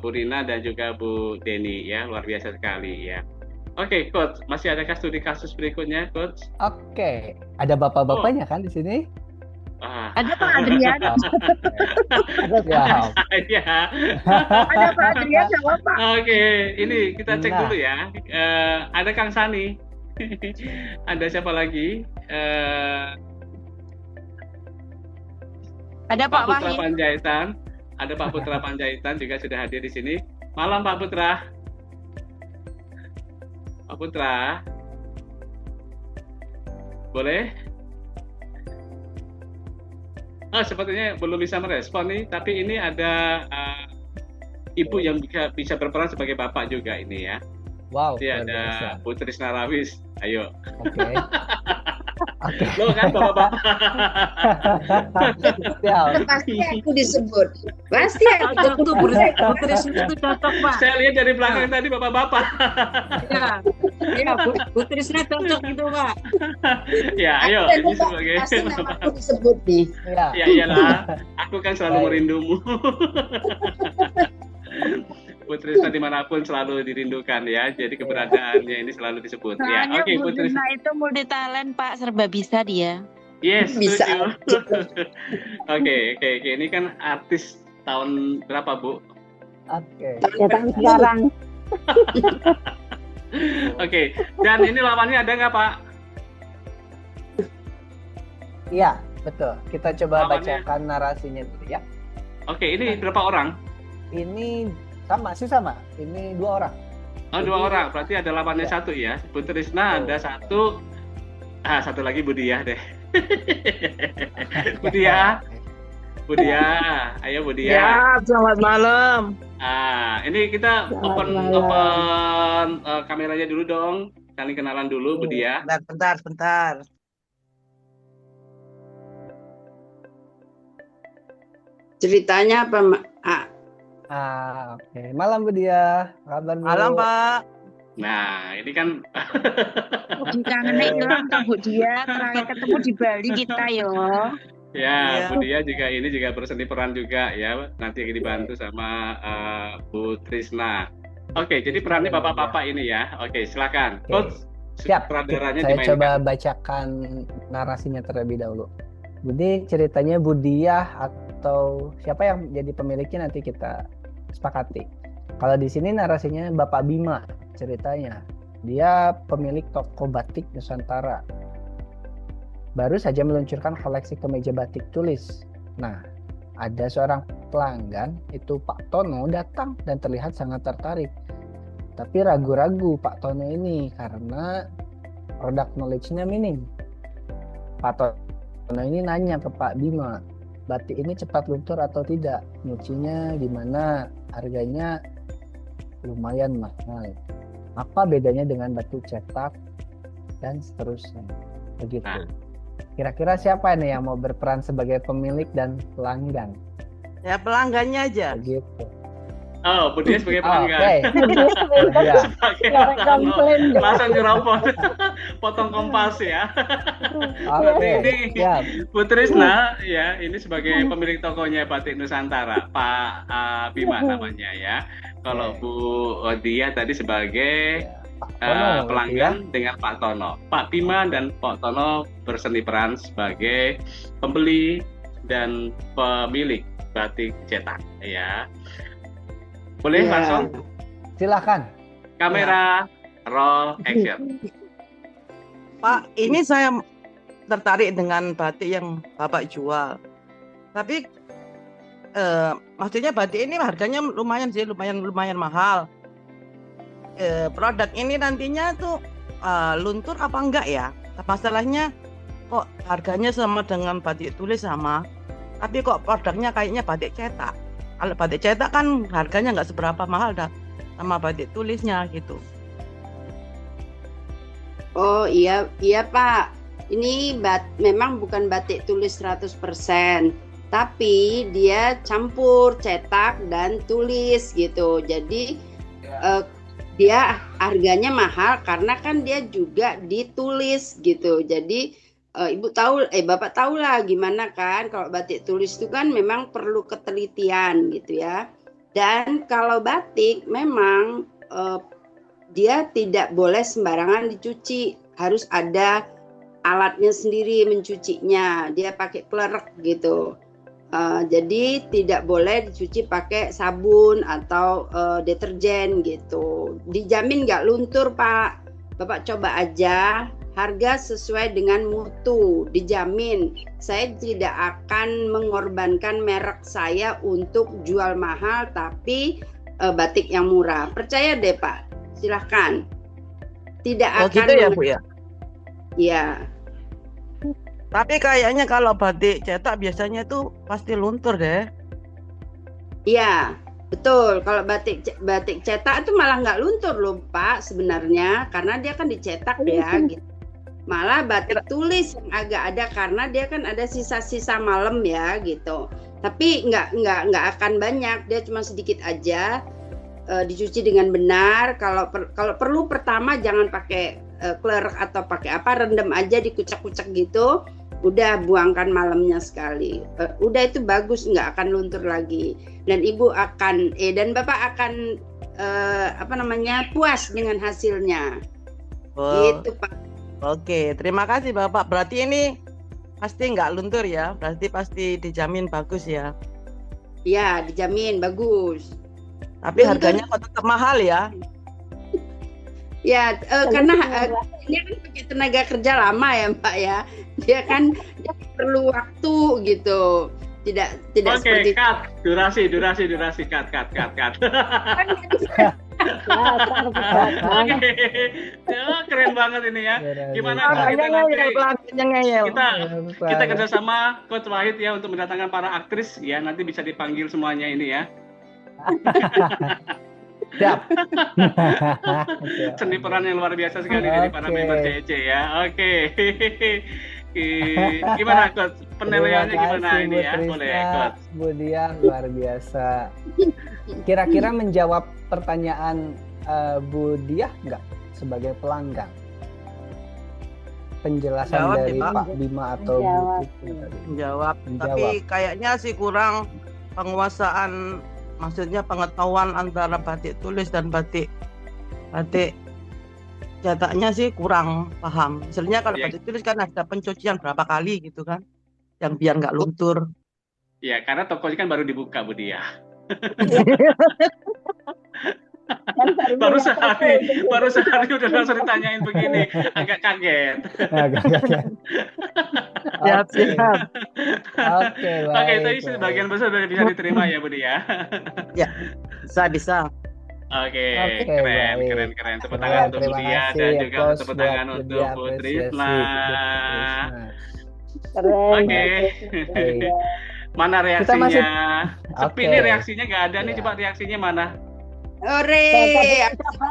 [SPEAKER 2] Bu Rina dan juga Bu Deni ya, luar biasa sekali ya. Oke, Coach, masih adakah studi kasus berikutnya, Coach?
[SPEAKER 3] Oke, ada bapak-bapaknya kan di sini?
[SPEAKER 2] Ah,
[SPEAKER 6] Ada Pak Adrian.
[SPEAKER 3] Siap.
[SPEAKER 2] ya.
[SPEAKER 6] Ada Pak Adrian jawab Pak.
[SPEAKER 2] Oke, ini kita cek
[SPEAKER 3] Nah.
[SPEAKER 2] dulu ya. Ada Kang Sani. Ada siapa lagi?
[SPEAKER 6] Ada
[SPEAKER 2] Pak
[SPEAKER 6] Pak
[SPEAKER 2] Putra
[SPEAKER 6] Wahid.
[SPEAKER 2] Panjaitan. Ada Pak Putra Panjaitan juga sudah hadir di sini. Malam Pak Putra. Pak Putra. Boleh? Oh, sepertinya belum bisa merespon nih, tapi ini ada ibu yang bisa berperan sebagai bapak juga ini ya.
[SPEAKER 3] Wow,
[SPEAKER 2] Dia
[SPEAKER 3] luar biasa.
[SPEAKER 2] ada Bu Trisna Rawis. Ayo.
[SPEAKER 3] Oke. Oke.
[SPEAKER 2] Lo kan bapak-bapak.
[SPEAKER 3] Siap.
[SPEAKER 9] Pasti aku disebut. Pasti aku
[SPEAKER 4] Cocok tuh Bu Trisna itu cocok Pak.
[SPEAKER 2] Saya lihat dari belakang tadi bapak-bapak.
[SPEAKER 4] Iya, Bu Trisna cocok itu Pak.
[SPEAKER 2] Ya, ayo.
[SPEAKER 9] Dan
[SPEAKER 2] Ini
[SPEAKER 9] Mbak,
[SPEAKER 2] sebagai
[SPEAKER 9] pasti nama aku disebut nih.
[SPEAKER 3] Ya.
[SPEAKER 2] Ya iyalah, aku kan selalu
[SPEAKER 3] Baik.
[SPEAKER 2] merindumu. Putri Trisna dimanapun selalu dirindukan ya, jadi keberadaannya ini selalu disebut. Ya,
[SPEAKER 6] Soalnya
[SPEAKER 2] oke
[SPEAKER 6] Bu
[SPEAKER 2] Putri.
[SPEAKER 6] Rina itu multi talent Pak, serba bisa dia.
[SPEAKER 2] Yes,
[SPEAKER 9] Bisa
[SPEAKER 2] setuju. Oke. Ini kan artis tahun berapa Bu?
[SPEAKER 3] Oke.
[SPEAKER 8] ya tahun sekarang.
[SPEAKER 2] Oke, dan ini lawannya ada nggak Pak?
[SPEAKER 3] Iya, betul. Kita coba
[SPEAKER 2] Lawannya.
[SPEAKER 3] bacakan narasinya dulu ya.
[SPEAKER 2] Oke, ini berapa orang?
[SPEAKER 3] Ini sama. Ini 2 orang.
[SPEAKER 2] Oh, 2 orang. Berarti ada lawannya satu ya. Bu Trisna ada satu. Satu lagi Bu Diah deh. Bu Diah. Ayo Bu Diah.
[SPEAKER 10] Ya, selamat malam.
[SPEAKER 2] ini kita
[SPEAKER 8] Selamat
[SPEAKER 2] open
[SPEAKER 8] malam.
[SPEAKER 2] kameranya dulu dong. Saling kenalan dulu, Bu Dia.
[SPEAKER 10] Bentar.
[SPEAKER 9] Ceritanya apa, Mak?
[SPEAKER 3] Oke. Malam Bu Dia. Kabar Bu?
[SPEAKER 10] Malam, Pak.
[SPEAKER 2] Nah, ini kan
[SPEAKER 6] Dikangenin hilang tuh Bu Dia, terakhir ketemu di Bali kita yo.
[SPEAKER 2] ya,
[SPEAKER 10] Iya.
[SPEAKER 2] Bu Dia juga berseni peran juga ya. Nanti dibantu sama Bu Trisna. Oke, jadi perannya bapak-bapak ini ya. Oke, silakan.
[SPEAKER 3] Oke.
[SPEAKER 2] Coach,
[SPEAKER 3] Siap.
[SPEAKER 2] sutradaranya
[SPEAKER 3] Saya
[SPEAKER 2] dimainkan.
[SPEAKER 3] coba bacakan narasinya terlebih dahulu. Jadi ceritanya Budiah atau siapa yang jadi pemiliknya nanti kita sepakati. Kalau di sini narasinya Bapak Bima ceritanya. Dia pemilik toko batik Nusantara. Baru saja meluncurkan koleksi kemeja batik tulis. Nah, ada seorang pelanggan itu Pak Tono datang dan terlihat sangat tertarik. Tapi ragu-ragu Pak Tono ini karena product knowledge-nya minim. Pak Tono ini nanya ke Pak Bima, batik ini cepat luntur atau tidak? Nyucinya gimana? Harganya lumayan mahal. Apa bedanya dengan batu cetak? Dan seterusnya. Begitu.
[SPEAKER 2] Nah.
[SPEAKER 3] Kira-kira siapa nih yang mau berperan sebagai pemilik dan pelanggan?
[SPEAKER 10] Ya pelanggannya aja.
[SPEAKER 3] Begitu.
[SPEAKER 2] Oh, Bu Dia sebagai pelanggan.
[SPEAKER 3] Oke. Ya.
[SPEAKER 2] Sebagai
[SPEAKER 8] Nggak
[SPEAKER 2] pelanggan.
[SPEAKER 8] komplain deh.
[SPEAKER 2] Langsung nyerobot. Potong kompas ya.
[SPEAKER 3] Oke.
[SPEAKER 2] Ini
[SPEAKER 3] Siap.
[SPEAKER 2] Bu Trisna ya, ini sebagai pemilik tokonya Batik Nusantara, Pak Bima namanya ya. Kalau Bu Dia tadi sebagai pelanggan dengan Pak Tono. Pak Bima dan Pak Tono berseni peran sebagai pembeli dan pemilik batik cetak ya. Boleh
[SPEAKER 9] Ya.
[SPEAKER 2] langsung
[SPEAKER 3] Silakan.
[SPEAKER 2] kamera roll action.
[SPEAKER 10] Pak, ini saya tertarik dengan batik yang Bapak jual. Tapi maksudnya batik ini harganya lumayan sih, lumayan mahal. Produk ini nantinya tuh luntur apa enggak ya? Masalahnya kok harganya sama dengan batik tulis sama, tapi kok produknya kayaknya batik cetak. Kalau batik cetak kan harganya nggak seberapa mahal dah sama batik tulisnya gitu.
[SPEAKER 9] Oh iya Pak. Ini memang bukan batik tulis 100%, tapi dia campur cetak dan tulis gitu. Jadi dia harganya mahal karena kan dia juga ditulis gitu. Jadi Bapak tahu lah gimana kan kalau batik tulis itu kan memang perlu ketelitian gitu ya. Dan kalau batik memang dia tidak boleh sembarangan dicuci, harus ada alatnya sendiri mencucinya. Dia pakai klerek gitu. Jadi tidak boleh dicuci pakai sabun atau deterjen gitu. Dijamin nggak luntur Pak. Bapak coba aja. Harga sesuai dengan mutu, dijamin. Saya tidak akan mengorbankan merek saya untuk jual mahal tapi batik yang murah. Percaya deh Pak, silahkan. Tidak akan.
[SPEAKER 10] Gitu ya Bu ya?
[SPEAKER 9] Ya.
[SPEAKER 10] Tapi kayaknya kalau batik cetak biasanya tuh pasti luntur deh.
[SPEAKER 9] Iya, betul. Kalau batik cetak itu malah nggak luntur loh Pak sebenarnya, karena dia kan dicetak ya. Gitu. Malah batik tulis yang agak ada karena dia kan ada sisa-sisa malam ya gitu. Tapi nggak akan banyak, dia cuma sedikit aja. Dicuci dengan benar. Kalau perlu pertama jangan pakai klerek atau pakai apa, rendam aja dikucek-kucek gitu. Udah buangkan malamnya sekali. Udah itu bagus, nggak akan luntur lagi. Dan ibu akan dan bapak akan puas dengan hasilnya. Gitu Pak.
[SPEAKER 10] Oke, terima kasih Bapak. Berarti ini pasti nggak luntur ya? Berarti pasti dijamin bagus ya?
[SPEAKER 9] Ya, dijamin bagus.
[SPEAKER 10] Tapi harganya kok tetap mahal ya?
[SPEAKER 9] Ya, karena ini kan pakai tenaga kerja lama ya Mbak ya. Dia kan perlu waktu gitu. Tidak seperti
[SPEAKER 2] cut. Durasi, cut. Oke. Ya, keren banget ini ya. Gimana kalau kita nanti kita kerjasama Coach Wahid ya untuk mendatangkan para aktris ya, nanti bisa dipanggil semuanya ini ya.
[SPEAKER 3] Siap.
[SPEAKER 2] Seni peran yang luar biasa sekali dari para
[SPEAKER 3] Oke.
[SPEAKER 2] member CEC ya. Oke. Gimana Coach? Penilaiannya gimana
[SPEAKER 3] kasih,
[SPEAKER 2] ini
[SPEAKER 3] Bu
[SPEAKER 2] ya? Boleh
[SPEAKER 3] Trisna,
[SPEAKER 2] Coach.
[SPEAKER 3] Bu Diah, luar biasa. Kira-kira menjawab pertanyaan Bu Diah nggak sebagai pelanggan? Penjelasan
[SPEAKER 10] Jawab sih,
[SPEAKER 3] dari
[SPEAKER 10] Pak.
[SPEAKER 3] Pak Bima atau Bu
[SPEAKER 8] Menjawab.
[SPEAKER 3] Titi tadi.
[SPEAKER 10] Menjawab.
[SPEAKER 3] Menjawab.
[SPEAKER 10] Tapi kayaknya sih kurang penguasaan, maksudnya pengetahuan antara batik tulis dan batik cetaknya sih kurang paham. Misalnya kalau
[SPEAKER 2] Iya.
[SPEAKER 10] batik tulis kan ada pencucian berapa kali gitu kan, yang biar nggak luntur.
[SPEAKER 2] Ya, karena tokonya kan baru dibuka Bu Diah.
[SPEAKER 8] Kan
[SPEAKER 2] Baru sehari udah langsung ditanyain begini, agak kaget.
[SPEAKER 10] Siap,
[SPEAKER 3] Oke.
[SPEAKER 10] siap.
[SPEAKER 3] Oke,
[SPEAKER 2] Oke,
[SPEAKER 3] baik.
[SPEAKER 2] itu sebagian besar dari bisa diterima ya Bu Diah.
[SPEAKER 10] Bisa.
[SPEAKER 2] Oke,
[SPEAKER 3] Oke,
[SPEAKER 2] keren.
[SPEAKER 3] baik.
[SPEAKER 2] Tepuk
[SPEAKER 3] Ya,
[SPEAKER 2] tangan untuk Bu
[SPEAKER 3] terima
[SPEAKER 2] Diah
[SPEAKER 3] kasih.
[SPEAKER 2] dan juga
[SPEAKER 3] Applause
[SPEAKER 2] tepuk
[SPEAKER 3] buat
[SPEAKER 2] tangan
[SPEAKER 3] Bu
[SPEAKER 2] untuk
[SPEAKER 3] Diah,
[SPEAKER 2] Bu
[SPEAKER 3] apresiasi
[SPEAKER 2] Trisna.
[SPEAKER 3] Bu Trisna.
[SPEAKER 8] Keren.
[SPEAKER 2] Oke.
[SPEAKER 3] Baik.
[SPEAKER 2] Mana
[SPEAKER 3] Kita
[SPEAKER 2] reaksinya?
[SPEAKER 3] masih
[SPEAKER 2] Sepi
[SPEAKER 3] Oke.
[SPEAKER 2] nih reaksinya nggak ada nih.
[SPEAKER 3] Ya.
[SPEAKER 2] Coba reaksinya mana?
[SPEAKER 9] Ore.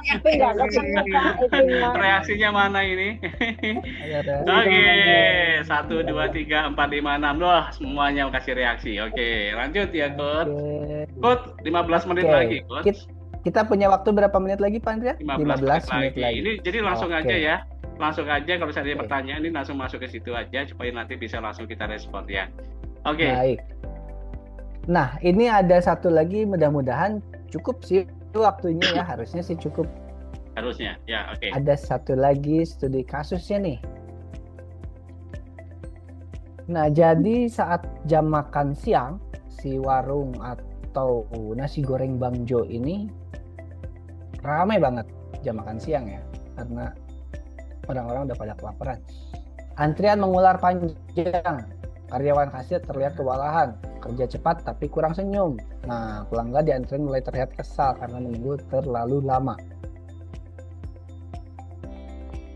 [SPEAKER 8] Tapi nggak ketemu Pak itunya.
[SPEAKER 2] Reaksinya mana ini?
[SPEAKER 3] Ada-
[SPEAKER 2] Oke, 1, 2, 3, 4, 5, 6. Loh, semuanya kasih reaksi. Oke, lanjut ya, Coach.
[SPEAKER 3] Oke.
[SPEAKER 2] Coach, 15 menit
[SPEAKER 3] Oke.
[SPEAKER 2] lagi, Coach.
[SPEAKER 3] Kita punya waktu berapa menit lagi, Pak Andrea?
[SPEAKER 2] 15 menit lagi. Ini jadi langsung
[SPEAKER 3] Oke.
[SPEAKER 2] aja ya. Langsung aja kalau misalnya ada
[SPEAKER 3] Oke.
[SPEAKER 2] pertanyaan ini langsung masuk ke situ aja supaya nanti bisa langsung kita respon ya. Oke.
[SPEAKER 3] Baik. Nah, ini ada satu lagi, mudah-mudahan cukup sih waktunya ya, harusnya sih cukup.
[SPEAKER 2] Harusnya. Ya, oke.
[SPEAKER 3] Ada satu lagi studi kasusnya nih. Nah, jadi saat jam makan siang, si warung atau nasi goreng Bang Jo ini ramai banget jam makan siang ya, karena orang-orang udah pada kelaparan. Antrian mengular panjang, karyawan kasir terlihat kewalahan, kerja cepat tapi kurang senyum. Nah, pelanggan di antrian mulai terlihat kesal karena menunggu terlalu lama.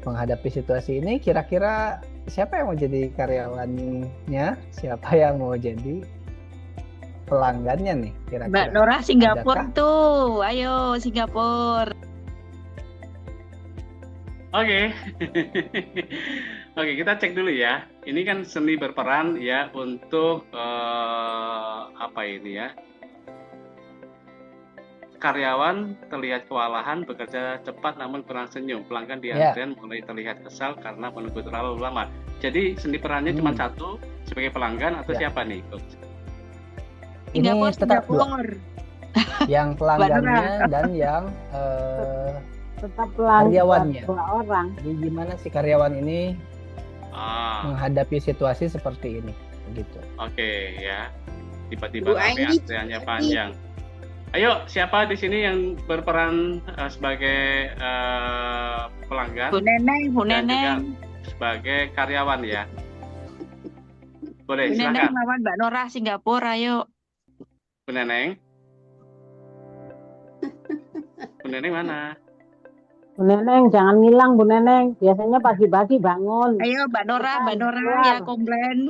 [SPEAKER 3] Menghadapi situasi ini, kira-kira siapa yang mau jadi karyawannya? Siapa yang mau jadi pelanggannya nih? Kira-kira.
[SPEAKER 6] Mbak Nora Singapura
[SPEAKER 3] Adakah?
[SPEAKER 6] tuh. Ayo Singapura.
[SPEAKER 2] Oke. Oke, kita cek dulu ya. Ini kan seni berperan ya untuk apa ini ya? Karyawan terlihat kewalahan, bekerja cepat namun kurang senyum. Pelanggan di
[SPEAKER 3] Ya.
[SPEAKER 2] antrian mulai terlihat kesal karena menunggu terlalu lama. Jadi seni perannya cuma satu sebagai pelanggan atau
[SPEAKER 3] Ya.
[SPEAKER 2] siapa nih, Coach?
[SPEAKER 3] Ini
[SPEAKER 6] Singapura,
[SPEAKER 3] tetap dua.
[SPEAKER 6] Singapura.
[SPEAKER 3] Yang pelanggannya
[SPEAKER 6] Nora.
[SPEAKER 3] dan yang
[SPEAKER 8] Tetap pelanggan
[SPEAKER 3] karyawannya.
[SPEAKER 8] 2 orang.
[SPEAKER 3] Jadi gimana si karyawan ini menghadapi
[SPEAKER 2] Ah,
[SPEAKER 3] situasi seperti ini? Begitu.
[SPEAKER 2] oke ya. Tiba-tiba
[SPEAKER 9] Bu
[SPEAKER 2] sampai
[SPEAKER 9] Aini,
[SPEAKER 2] antriannya panjang. Ayo, siapa di sini yang berperan sebagai pelanggan
[SPEAKER 6] Bu Neneng, Bu
[SPEAKER 2] dan juga
[SPEAKER 6] Neneng.
[SPEAKER 2] sebagai karyawan ya? Boleh,
[SPEAKER 6] Bu Neneng
[SPEAKER 2] silakan.
[SPEAKER 6] lawan Mbak Nora Singapura, ayo.
[SPEAKER 2] Bu Neneng. Bu Neneng mana?
[SPEAKER 8] Bu Neneng, jangan ngilang Bu Neneng. Biasanya pagi-pagi bangun.
[SPEAKER 6] Ayo Mbak Nora
[SPEAKER 8] Keluar.
[SPEAKER 6] ya komplain.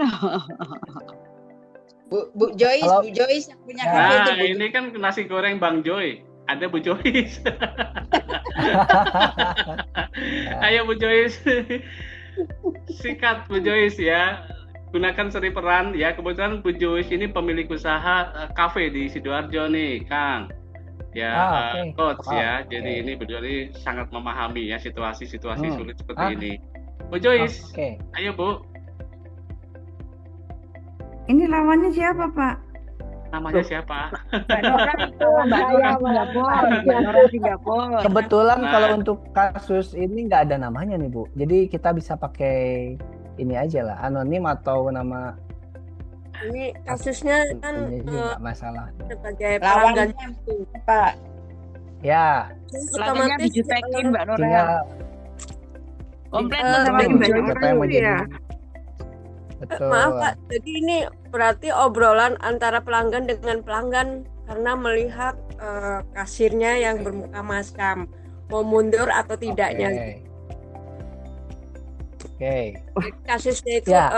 [SPEAKER 9] Bu Joyce,
[SPEAKER 3] Halo.
[SPEAKER 9] Bu Joyce yang punya
[SPEAKER 3] Ya.
[SPEAKER 9] kafe itu
[SPEAKER 2] Nah,
[SPEAKER 9] Bu.
[SPEAKER 2] ini kan nasi goreng Bang Joy. Ada Bu Joyce. Ayo Bu Joyce. Sikat Bu Joyce ya. Gunakan seni peran ya. Kebetulan Bu Joyce ini pemilik usaha kafe di Sidoarjo nih, Kang. Ya,
[SPEAKER 3] oke.
[SPEAKER 2] Coach
[SPEAKER 3] Wow,
[SPEAKER 2] ya.
[SPEAKER 3] oke.
[SPEAKER 2] Jadi ini Bu Joyce sangat memahami ya situasi-situasi sulit seperti
[SPEAKER 3] Ah.
[SPEAKER 2] ini. Bu Joyce,
[SPEAKER 3] Oke.
[SPEAKER 2] ayo Bu.
[SPEAKER 7] Ini lawannya siapa, Pak?
[SPEAKER 2] Namanya siapa?
[SPEAKER 6] Mbak Nora itu, Mbak Nora
[SPEAKER 8] Saya,
[SPEAKER 6] Singapura,
[SPEAKER 8] Mbak.
[SPEAKER 6] Mbak Nora Singapura.
[SPEAKER 3] Kebetulan
[SPEAKER 2] Nah.
[SPEAKER 3] kalau untuk kasus ini nggak ada namanya nih Bu. Jadi kita bisa pakai ini aja lah, anonim atau nama
[SPEAKER 11] Ini kasusnya kan
[SPEAKER 3] ini juga nggak masalah.
[SPEAKER 11] sebagai pelanggan
[SPEAKER 9] Lawannya Pak.
[SPEAKER 3] Ya,
[SPEAKER 6] Pelanggannya
[SPEAKER 11] otomatis
[SPEAKER 6] dijutekin Mbak Nora.
[SPEAKER 3] tinggal
[SPEAKER 6] Komplain
[SPEAKER 11] Eh,
[SPEAKER 6] tuh sama
[SPEAKER 11] jadi
[SPEAKER 6] Mbak
[SPEAKER 11] banyak
[SPEAKER 6] Nora.
[SPEAKER 3] siapa yang mau
[SPEAKER 11] dulu
[SPEAKER 3] jadi.
[SPEAKER 11] ya.
[SPEAKER 3] Betul.
[SPEAKER 11] Maaf Pak, jadi ini berarti obrolan antara pelanggan dengan pelanggan karena melihat kasirnya yang bermuka maskam mau mundur atau tidaknya.
[SPEAKER 3] Oke. Oke.
[SPEAKER 11] Jadi kasusnya itu
[SPEAKER 3] Ya.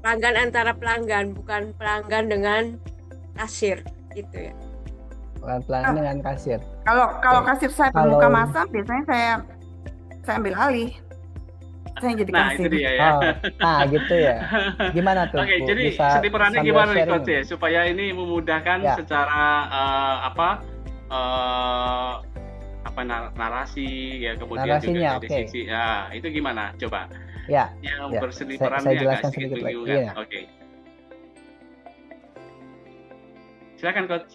[SPEAKER 11] pelanggan antara pelanggan, bukan pelanggan dengan kasir gitu ya.
[SPEAKER 3] Pelan-pelan dengan kasir.
[SPEAKER 7] Kalau
[SPEAKER 3] Oke.
[SPEAKER 7] kasir saya bermuka
[SPEAKER 3] Kalau
[SPEAKER 7] masam, biasanya saya ambil alih. Saya jadi
[SPEAKER 2] Nah, itu
[SPEAKER 7] kasir.
[SPEAKER 2] dia ya.
[SPEAKER 3] nah gitu ya. Gimana tuh
[SPEAKER 2] Oke,
[SPEAKER 3] Bu?
[SPEAKER 2] jadi
[SPEAKER 3] Bisa
[SPEAKER 2] seni perannya
[SPEAKER 3] sambil
[SPEAKER 2] gimana nih
[SPEAKER 3] sharing
[SPEAKER 2] Coach ya? Supaya ini memudahkan
[SPEAKER 3] ya?
[SPEAKER 2] secara eh, apa narasi ya, kemudian juga
[SPEAKER 3] Narasinya,
[SPEAKER 2] dari
[SPEAKER 3] oke.
[SPEAKER 2] sisi ya, itu gimana? Coba
[SPEAKER 3] Ya,
[SPEAKER 2] yang
[SPEAKER 3] ya.
[SPEAKER 2] berseni
[SPEAKER 3] Saya
[SPEAKER 2] perannya agak
[SPEAKER 3] jelaskan
[SPEAKER 2] sedikit
[SPEAKER 3] sedikit lagi.
[SPEAKER 2] membingungkan.
[SPEAKER 3] Iya.
[SPEAKER 2] Oke, silakan Coach.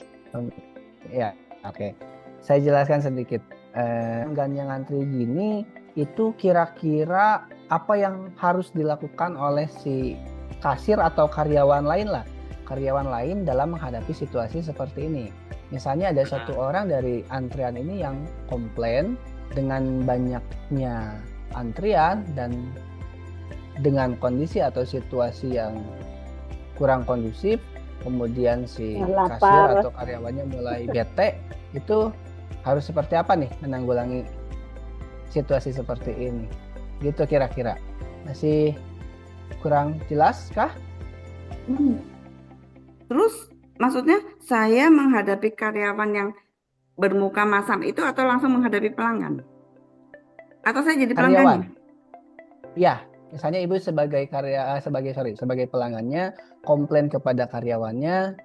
[SPEAKER 3] Ya, oke. Saya jelaskan sedikit. Pelanggan yang antri gini itu kira-kira apa yang harus dilakukan oleh si kasir atau karyawan lain lah. Karyawan lain dalam menghadapi situasi seperti ini. Misalnya ada satu orang dari antrian ini yang komplain dengan banyaknya antrian dan dengan kondisi atau situasi yang kurang kondusif, kemudian si
[SPEAKER 8] Lapar.
[SPEAKER 3] kasir atau karyawannya mulai bete, itu harus seperti apa nih menanggulangi situasi seperti ini? Gitu kira-kira. Masih kurang jelas kah?
[SPEAKER 7] Terus maksudnya saya menghadapi karyawan yang bermuka masam itu atau langsung menghadapi pelanggan? Atau saya jadi
[SPEAKER 3] Karyawan.
[SPEAKER 7] pelanggannya?
[SPEAKER 3] Ya, misalnya ibu sebagai pelanggannya komplain kepada karyawannya,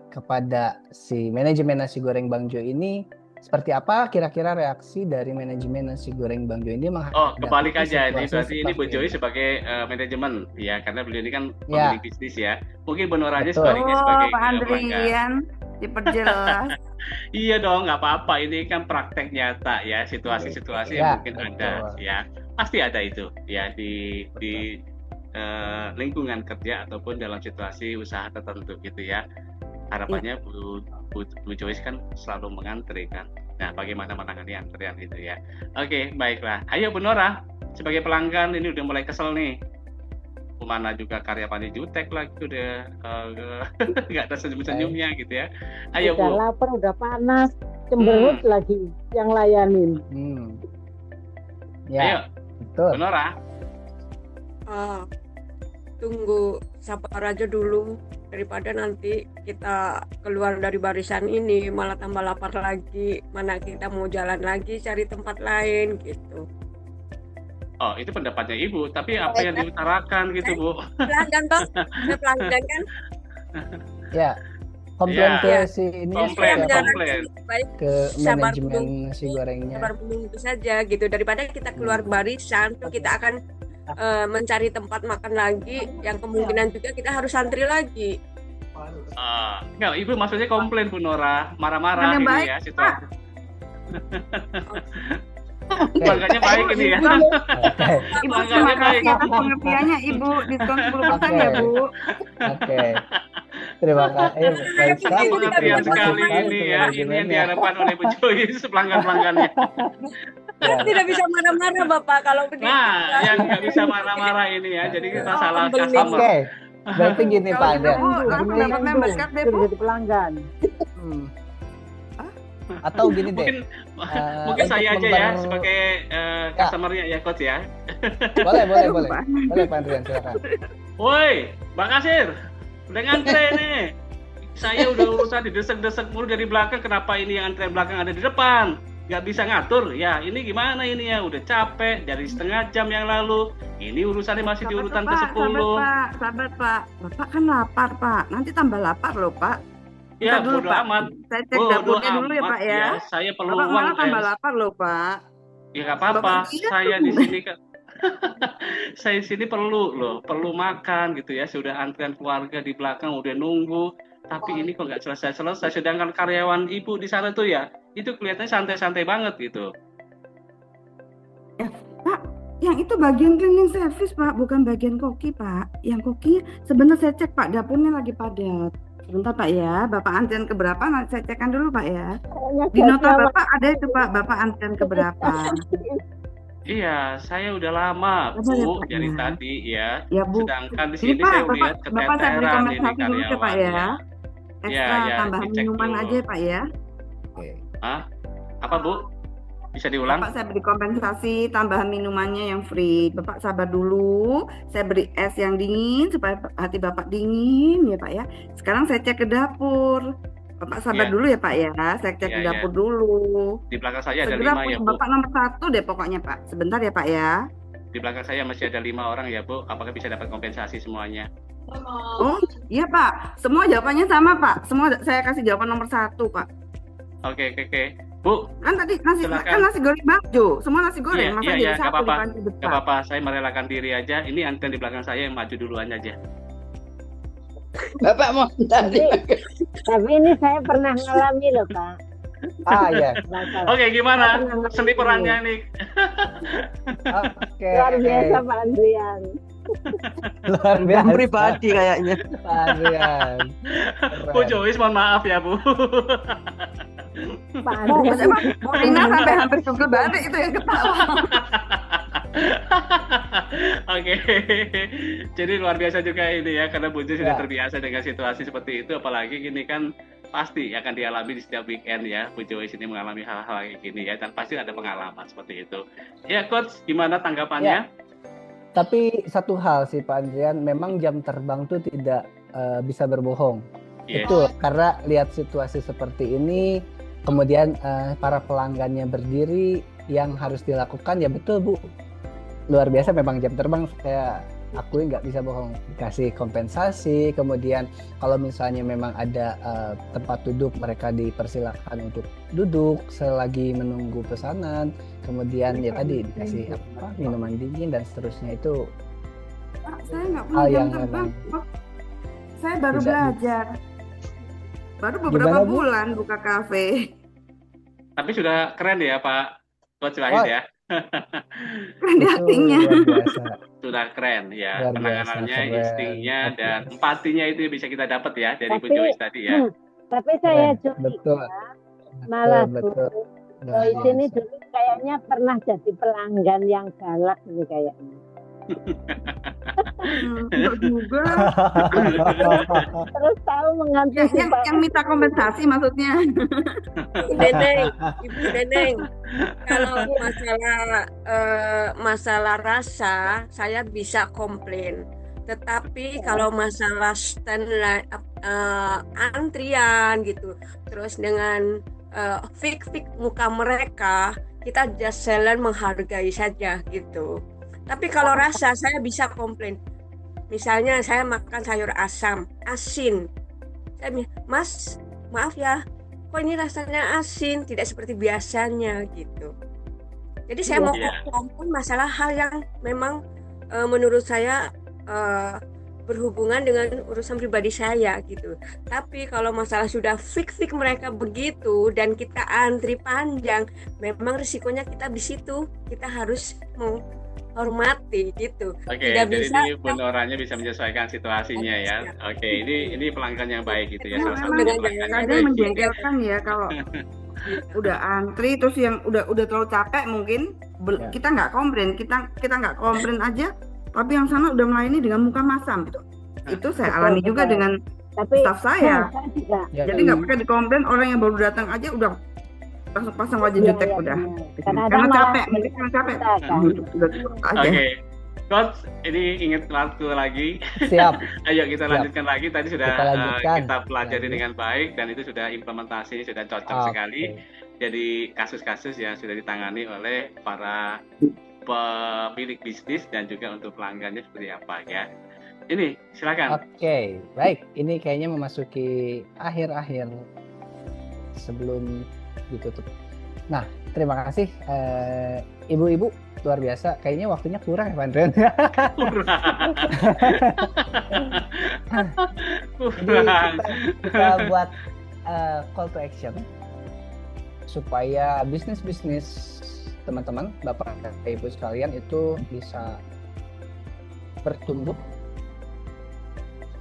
[SPEAKER 3] kepada si manajemen nasi goreng Bang Jo ini, seperti apa kira-kira reaksi dari manajemen nasi goreng Bang Jo ini menghadapi
[SPEAKER 2] Kebalik aja. Ini
[SPEAKER 3] situasi
[SPEAKER 2] berarti ini Bu
[SPEAKER 3] seperti
[SPEAKER 2] Joy
[SPEAKER 3] ini?
[SPEAKER 2] sebagai manajemen ya, karena beliau ini kan
[SPEAKER 3] Ya.
[SPEAKER 2] pemilik bisnis ya. Mungkin Bu Nora aja
[SPEAKER 3] Betul.
[SPEAKER 2] sebaliknya sebagai
[SPEAKER 7] Pak
[SPEAKER 2] pelanggan.
[SPEAKER 7] Andrian, diperjelas.
[SPEAKER 2] Iya dong, nggak apa-apa. Ini kan praktek nyata ya, situasi-situasi yang
[SPEAKER 3] Ya,
[SPEAKER 2] mungkin
[SPEAKER 3] betul.
[SPEAKER 2] ada ya, pasti ada itu ya di lingkungan kerja ataupun dalam situasi usaha tertentu gitu ya. Harapannya Bu Joyce kan selalu mengantri kan. Nah, bagaimana menangani antrian itu ya? Oke, baiklah. Ayo Bu Nora, sebagai pelanggan ini udah mulai kesel nih. Kemana juga karyawannya jutek lagi, udah nggak ada senyum-senyumnya gitu ya. Ayo
[SPEAKER 8] Udah
[SPEAKER 2] Bu.
[SPEAKER 8] lapar, udah panas, cemberut lagi yang layanin.
[SPEAKER 3] Ya,
[SPEAKER 2] Ayo,
[SPEAKER 3] betul.
[SPEAKER 2] Bu Nora.
[SPEAKER 11] Tunggu sabar aja dulu daripada nanti kita keluar dari barisan ini malah tambah lapar lagi, mana kita mau jalan lagi cari tempat lain gitu.
[SPEAKER 2] Oh, itu pendapatnya Ibu, tapi apa yang diutarakan gitu Bu?
[SPEAKER 11] Pelanggan toh, saya pelanggan kan.
[SPEAKER 3] Ya, komplain
[SPEAKER 2] Ya.
[SPEAKER 3] ke si ini
[SPEAKER 2] Komplain,
[SPEAKER 3] seperti apa?
[SPEAKER 2] komplain.
[SPEAKER 11] Baik,
[SPEAKER 3] Ke
[SPEAKER 11] sabar
[SPEAKER 3] manajemen
[SPEAKER 11] menunggu,
[SPEAKER 3] nasi gorengnya.
[SPEAKER 11] sabar menunggu saja gitu, daripada kita keluar barisan tuh kita akan mencari tempat makan lagi yang kemungkinan juga kita harus antri lagi.
[SPEAKER 2] Enggak, Ibu maksudnya komplain Bu Nora, marah-marah
[SPEAKER 7] Yang
[SPEAKER 2] ini
[SPEAKER 7] baik,
[SPEAKER 2] ya situasi. Pelanggannya baik ini ya.
[SPEAKER 7] Ibu
[SPEAKER 2] Pelanggannya
[SPEAKER 7] terima
[SPEAKER 2] baik.
[SPEAKER 7] kasih atas pengertiannya Ibu, diskon 10% ya Bu.
[SPEAKER 3] Oke. Terima kasih. Baik sekali.
[SPEAKER 2] Pengertian sekali ini ya. Ini yang diharapkan oleh Bu Joyce pelanggan-pelanggannya.
[SPEAKER 11] Tidak bisa marah-marah Bapak kalau begitu.
[SPEAKER 2] Nah, yang nggak bisa marah-marah ini ya. Jadi kita salah
[SPEAKER 8] Oke.
[SPEAKER 2] customer.
[SPEAKER 3] Berarti gini
[SPEAKER 7] Kalau
[SPEAKER 3] Pak
[SPEAKER 7] gitu
[SPEAKER 3] Andrea.
[SPEAKER 7] Bu, langsung dapat member card deh Bu.
[SPEAKER 8] Jadi pelanggan.
[SPEAKER 3] Atau gini deh.
[SPEAKER 2] Mungkin
[SPEAKER 3] untuk
[SPEAKER 2] saya aja ya
[SPEAKER 3] memper-
[SPEAKER 2] sebagai customer-nya ya Coach ya.
[SPEAKER 3] Boleh. Boleh Pak Andrian, silakan.
[SPEAKER 2] Woi, Mbak Kasir, udah ngantri nih. Saya udah urusan didesek-desek mulu dari belakang, kenapa ini yang antrian belakang ada di depan? Nggak bisa ngatur, ya ini gimana ini ya, udah capek dari setengah jam yang lalu, ini urusannya masih di urutan ke-10.
[SPEAKER 7] Sabar Pak. Bapak kan lapar Pak, nanti tambah lapar loh Pak.
[SPEAKER 2] Ya,
[SPEAKER 7] Bentar dulu
[SPEAKER 2] bodo
[SPEAKER 7] Pak,
[SPEAKER 2] amat.
[SPEAKER 7] saya cek
[SPEAKER 2] Bodo
[SPEAKER 7] dapurnya dulu ya
[SPEAKER 2] amat,
[SPEAKER 7] Pak ya.
[SPEAKER 2] ya, saya perlu
[SPEAKER 7] Bapak
[SPEAKER 2] uang,
[SPEAKER 7] malah tambah
[SPEAKER 2] ya.
[SPEAKER 7] lapar loh Pak.
[SPEAKER 2] Ya nggak apa-apa,
[SPEAKER 7] Bapak lihat
[SPEAKER 2] saya
[SPEAKER 7] tuh.
[SPEAKER 2] di sini saya di sini perlu makan gitu ya, sudah antrian keluarga di belakang udah nunggu, tapi ini kok nggak selesai-selesai, sedangkan karyawan Ibu di sana tuh ya, itu kelihatannya santai-santai banget gitu.
[SPEAKER 7] Pak, yang itu bagian cleaning service Pak, bukan bagian koki Pak. Yang koki sebentar saya cek Pak, dapurnya lagi padat. Sebentar Pak ya, Bapak antrian keberapa? Nanti saya cekkan dulu Pak ya. Di nota Bapak ada itu Pak, Bapak antrian keberapa?
[SPEAKER 2] Iya, saya udah lama
[SPEAKER 7] Sabar ya,
[SPEAKER 2] Bu
[SPEAKER 7] Pak,
[SPEAKER 2] dari
[SPEAKER 7] ya.
[SPEAKER 2] tadi ya.
[SPEAKER 7] Ya Bu,
[SPEAKER 2] Sedangkan di
[SPEAKER 7] ini
[SPEAKER 2] sini
[SPEAKER 7] Pak,
[SPEAKER 2] saya
[SPEAKER 7] Bapak
[SPEAKER 2] lihat
[SPEAKER 7] saya beri
[SPEAKER 2] keteteran ini
[SPEAKER 7] kompensasi dulu ya Pak ya.
[SPEAKER 2] karyawannya.
[SPEAKER 7] Ekstra
[SPEAKER 2] Ya,
[SPEAKER 7] tambahan
[SPEAKER 2] dicek
[SPEAKER 7] minuman
[SPEAKER 2] dulu.
[SPEAKER 7] aja ya Pak ya.
[SPEAKER 2] Hah? Apa Bu? Bisa diulang?
[SPEAKER 7] Bapak saya beri kompensasi tambahan minumannya yang free. Bapak sabar dulu. Saya beri es yang dingin supaya hati Bapak dingin ya Pak ya. Sekarang saya cek ke dapur. Bapak sabar
[SPEAKER 2] Iya,
[SPEAKER 7] dulu ya Pak ya, saya cek
[SPEAKER 2] iya,
[SPEAKER 7] di
[SPEAKER 2] iya.
[SPEAKER 7] dapur dulu.
[SPEAKER 2] Di belakang saya ada
[SPEAKER 7] Segera
[SPEAKER 2] 5 ya,
[SPEAKER 7] push
[SPEAKER 2] Bu.
[SPEAKER 7] Bapak nomor 1 deh pokoknya Pak. Sebentar ya Pak ya.
[SPEAKER 2] Di belakang saya masih ada 5 orang ya, Bu. Apakah bisa dapat kompensasi semuanya?
[SPEAKER 7] Oh iya Pak, semua jawabannya sama Pak. Semua saya kasih jawaban nomor 1 Pak.
[SPEAKER 2] Oke, oke, oke. Bu,
[SPEAKER 7] Kan tadi kan
[SPEAKER 2] silakan.
[SPEAKER 7] nasi goreng bakso, semua nasi goreng.
[SPEAKER 2] Iya,
[SPEAKER 7] Masa
[SPEAKER 2] iya,
[SPEAKER 7] jadi
[SPEAKER 2] iya, nggak
[SPEAKER 7] satu
[SPEAKER 2] apa-apa.
[SPEAKER 7] di panci
[SPEAKER 2] Nggak
[SPEAKER 7] besar.
[SPEAKER 2] apa-apa, saya merelakan diri aja. Ini antrian di belakang saya yang maju duluan aja.
[SPEAKER 9] Bapak mau tadi.
[SPEAKER 8] Tapi ini saya pernah ngalami loh Pak.
[SPEAKER 3] Ya.
[SPEAKER 8] Masalah.
[SPEAKER 2] Oke, gimana
[SPEAKER 8] Saya pernah ngalami
[SPEAKER 2] seni perannya
[SPEAKER 8] ini.
[SPEAKER 2] nih?
[SPEAKER 3] Oke.
[SPEAKER 8] Luar biasa Pak Andrian.
[SPEAKER 3] Luar
[SPEAKER 10] Yang
[SPEAKER 3] biasa.
[SPEAKER 10] pribadi kayaknya.
[SPEAKER 3] Pak Adrian.
[SPEAKER 2] Bu Joyce, mohon maaf ya, Bu.
[SPEAKER 8] Pak
[SPEAKER 7] Bu
[SPEAKER 8] Andrian.
[SPEAKER 7] Rina sampai hampir pukul balik itu yang ketawa.
[SPEAKER 2] Oke, jadi luar biasa juga ini ya, karena Bu Jo sudah
[SPEAKER 3] Ya.
[SPEAKER 2] terbiasa dengan situasi seperti itu, apalagi gini kan pasti akan dialami di setiap weekend ya, Bu Joyce ini mengalami hal-hal kayak gini ya, dan pasti ada pengalaman seperti itu. Ya, Coach, gimana tanggapannya?
[SPEAKER 3] Tapi satu hal sih Pak Adrian, memang jam terbang tuh tidak bisa berbohong.
[SPEAKER 2] Yes.
[SPEAKER 3] Itu karena lihat situasi seperti ini, kemudian para pelanggannya berdiri, yang harus dilakukan ya betul Bu. Luar biasa memang jam terbang, saya akui nggak bisa bohong, dikasih kompensasi, kemudian kalau misalnya memang ada tempat duduk, mereka dipersilakan untuk duduk selagi menunggu pesanan, kemudian ya tadi dikasih minuman dingin dan seterusnya. Itu
[SPEAKER 7] Pak, saya nggak
[SPEAKER 3] hal
[SPEAKER 7] punya jam
[SPEAKER 3] yang
[SPEAKER 7] terbang.
[SPEAKER 3] memang
[SPEAKER 7] Pak. Saya baru
[SPEAKER 3] tidak
[SPEAKER 7] belajar. Baru beberapa
[SPEAKER 3] Gimana, Bu?
[SPEAKER 7] bulan buka kafe.
[SPEAKER 2] Tapi sudah keren ya Pak Coach Wahid ya.
[SPEAKER 7] Keren di
[SPEAKER 3] itu
[SPEAKER 7] hatinya.
[SPEAKER 3] luar biasa.
[SPEAKER 2] Sudah keren ya,
[SPEAKER 3] Luar biasa,
[SPEAKER 2] penanganannya,
[SPEAKER 3] keren.
[SPEAKER 2] instingnya, dan
[SPEAKER 3] Oke.
[SPEAKER 2] empatinya itu bisa kita dapat ya dari Bu
[SPEAKER 8] Tapi-
[SPEAKER 2] Joyce tadi ya.
[SPEAKER 8] Tapi saya
[SPEAKER 3] Keren, betul.
[SPEAKER 8] curiga malah
[SPEAKER 3] Betul.
[SPEAKER 8] Bu
[SPEAKER 3] Luar
[SPEAKER 8] Joyce ini
[SPEAKER 3] biasa.
[SPEAKER 8] dulu kayaknya pernah jadi pelanggan yang galak nih kayaknya.
[SPEAKER 7] Enggak juga.
[SPEAKER 8] Terus tahu
[SPEAKER 7] Yang
[SPEAKER 8] mengantisipasi.
[SPEAKER 7] minta kompensasi maksudnya.
[SPEAKER 11] Ibu Neneng, kalau masalah rasa saya bisa komplain. Tetapi kalau masalah stand antrian gitu, terus dengan fik muka mereka, kita just silent menghargai saja gitu. Tapi kalau rasa saya bisa komplain. Misalnya saya makan sayur asam, asin. Saya bilang, Mas, maaf ya, kok ini rasanya asin, tidak seperti biasanya gitu. Jadi saya mau
[SPEAKER 2] Iya.
[SPEAKER 11] komplain masalah hal yang memang menurut saya berhubungan dengan urusan pribadi saya gitu. Tapi kalau masalah sudah fik mereka begitu dan kita antri panjang, memang risikonya kita di situ. Kita harus menghormati gitu.
[SPEAKER 2] Oke,
[SPEAKER 11] Tidak
[SPEAKER 2] jadi
[SPEAKER 11] bisa
[SPEAKER 2] ini Bu Noranya bisa menyesuaikan situasinya ya. Oke, ini pelanggan yang baik gitu ya,
[SPEAKER 7] Memang
[SPEAKER 2] salah satu pelanggan yang
[SPEAKER 7] kadang
[SPEAKER 2] baik.
[SPEAKER 7] menjengkelkan ya kalau udah antri terus yang udah terlalu capek mungkin
[SPEAKER 3] Ya.
[SPEAKER 7] kita nggak komplain, kita nggak komplain aja, tapi yang sana udah melayani dengan muka masam gitu. Itu saya
[SPEAKER 8] Betul,
[SPEAKER 7] alami juga
[SPEAKER 8] betul.
[SPEAKER 7] dengan
[SPEAKER 8] Tapi
[SPEAKER 7] staff saya.
[SPEAKER 8] saya juga.
[SPEAKER 3] Ya.
[SPEAKER 7] Jadi nggak pakai dikomplain, orang yang baru datang aja udah langsung pasang wajah
[SPEAKER 8] Iya,
[SPEAKER 7] jutek
[SPEAKER 8] iya,
[SPEAKER 7] udah.
[SPEAKER 8] benar.
[SPEAKER 7] Karena
[SPEAKER 8] Kadang-kadang malah
[SPEAKER 7] capek, mungkin karena capek.
[SPEAKER 8] kita kan.
[SPEAKER 7] Udah cukup aja.
[SPEAKER 2] Oke, Coach, ini ingat waktu lagi.
[SPEAKER 3] Siap.
[SPEAKER 2] Ayo kita
[SPEAKER 3] Siap.
[SPEAKER 2] lanjutkan lagi. Tadi sudah
[SPEAKER 3] Kita lanjutkan.
[SPEAKER 2] kita pelajari
[SPEAKER 3] Lanjut.
[SPEAKER 2] dengan baik dan itu sudah implementasinya sudah cocok
[SPEAKER 3] Oke.
[SPEAKER 2] sekali. Jadi kasus-kasus yang sudah ditangani oleh para pemilik bisnis dan juga untuk pelanggannya seperti apa ya. Ini silakan.
[SPEAKER 3] Oke, baik. Ini kayaknya memasuki akhir-akhir sebelum ditutup. Nah, terima kasih ibu-ibu, luar biasa. Kayaknya waktunya kurang ya, Pak Andrian.
[SPEAKER 2] Kurang.
[SPEAKER 3] Jadi kita buat call to action supaya bisnis-bisnis teman-teman, Bapak dan Ibu sekalian itu bisa bertumbuh.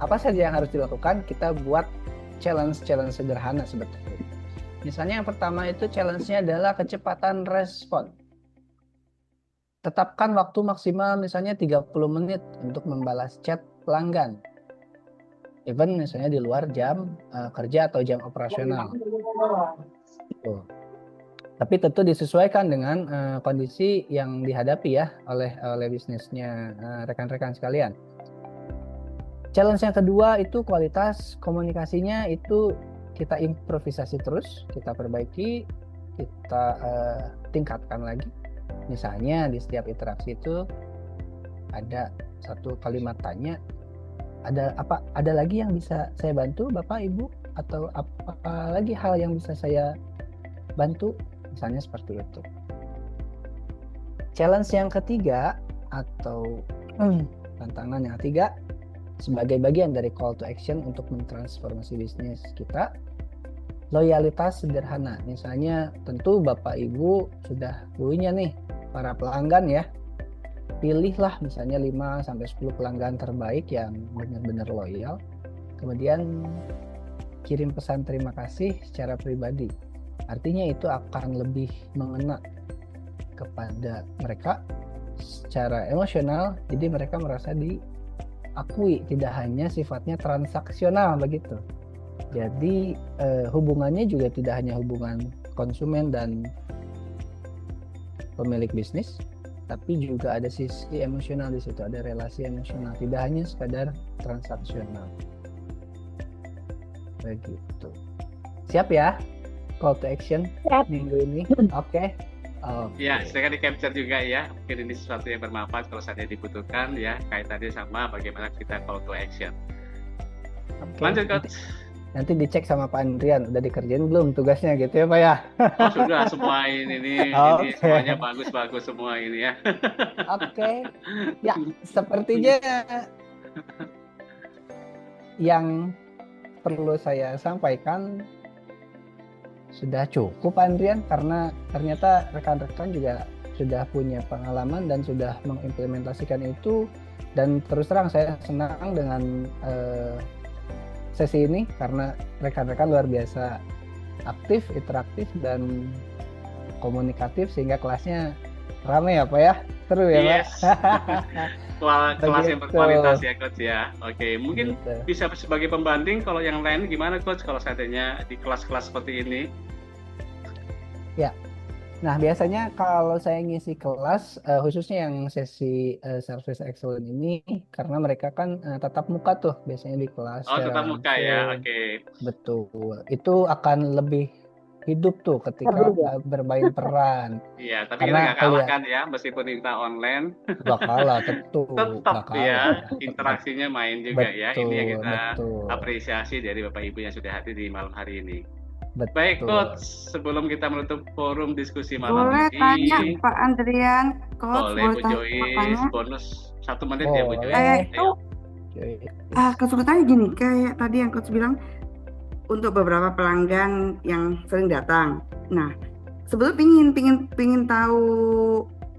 [SPEAKER 3] Apa saja yang harus dilakukan? Kita buat challenge sederhana sebetulnya. Misalnya yang pertama itu challenge-nya adalah kecepatan respon. Tetapkan waktu maksimal misalnya 30 menit untuk membalas chat pelanggan. Even misalnya di luar jam kerja atau jam operasional. Tuh. Tapi tentu disesuaikan dengan kondisi yang dihadapi ya oleh bisnisnya rekan-rekan sekalian. Challenge yang kedua itu kualitas komunikasinya itu kita improvisasi terus, kita perbaiki, kita tingkatkan lagi. Misalnya di setiap interaksi itu ada satu kalimat tanya, ada lagi yang bisa saya bantu Bapak Ibu, atau apa lagi hal yang bisa saya bantu, misalnya seperti itu. Challenge yang ketiga atau tantangan yang ketiga, sebagai bagian dari call to action untuk mentransformasi bisnis kita, loyalitas sederhana. Misalnya tentu Bapak Ibu sudah punya nih para pelanggan ya, pilihlah misalnya 5-10 pelanggan terbaik yang benar-benar loyal, kemudian kirim pesan terima kasih secara pribadi. Artinya itu akan lebih mengena kepada mereka secara emosional, jadi mereka merasa diakui, tidak hanya sifatnya transaksional begitu. Jadi hubungannya juga tidak hanya hubungan konsumen dan pemilik bisnis, tapi juga ada sisi emosional di situ, ada relasi emosional, tidak hanya sekadar transaksional. Begitu. Siap ya call to action minggu ini? Oke.
[SPEAKER 2] Ya, silakan di-capture juga ya. Mungkin ini sesuatu yang bermanfaat kalau saatnya dibutuhkan ya, kaitannya sama bagaimana kita call to action. Lanjut, Coach.
[SPEAKER 3] Nanti dicek sama Pak Andrian, udah dikerjain belum tugasnya gitu ya Pak ya?
[SPEAKER 2] Oh sudah, semua ini semuanya bagus-bagus semua ini ya.
[SPEAKER 3] Oke. Ya, sepertinya yang perlu saya sampaikan sudah cukup Pak Andrian, karena ternyata rekan-rekan juga sudah punya pengalaman dan sudah mengimplementasikan itu, dan terus terang saya senang dengan sesi ini karena rekan-rekan luar biasa aktif, interaktif, dan komunikatif sehingga kelasnya ramai ya Pak ya, seru ya Pak.
[SPEAKER 2] Kelas yang berkualitas ya Coach ya. Oke, mungkin bisa sebagai pembanding kalau yang lain gimana Coach kalau seandainya di kelas-kelas seperti ini?
[SPEAKER 3] Ya. Nah, biasanya kalau saya ngisi kelas, khususnya yang sesi Service Excellence ini, karena mereka kan tatap muka tuh biasanya di kelas.
[SPEAKER 2] Oh, tatap muka ya, oke.
[SPEAKER 3] Betul. Itu akan lebih hidup tuh ketika bermain peran.
[SPEAKER 2] Iya, tapi kita nggak kalah kan ya, meskipun kita online.
[SPEAKER 3] Nggak kalah, tentu.
[SPEAKER 2] Tetap ya, interaksinya main juga ya. Ini yang kita apresiasi dari Bapak Ibu yang sudah hadir di malam hari ini.
[SPEAKER 3] Betul.
[SPEAKER 2] Baik Coach, sebelum kita menutup forum diskusi malam
[SPEAKER 7] boleh
[SPEAKER 2] ini,
[SPEAKER 7] tanya Pak Andrian, Coach,
[SPEAKER 2] boleh Bu Joyce, bonus 1 menit ya Bu Joyce.
[SPEAKER 7] Kesulitannya gini, kayak tadi yang Coach bilang, untuk beberapa pelanggan yang sering datang. Nah, sebetulnya pingin tahu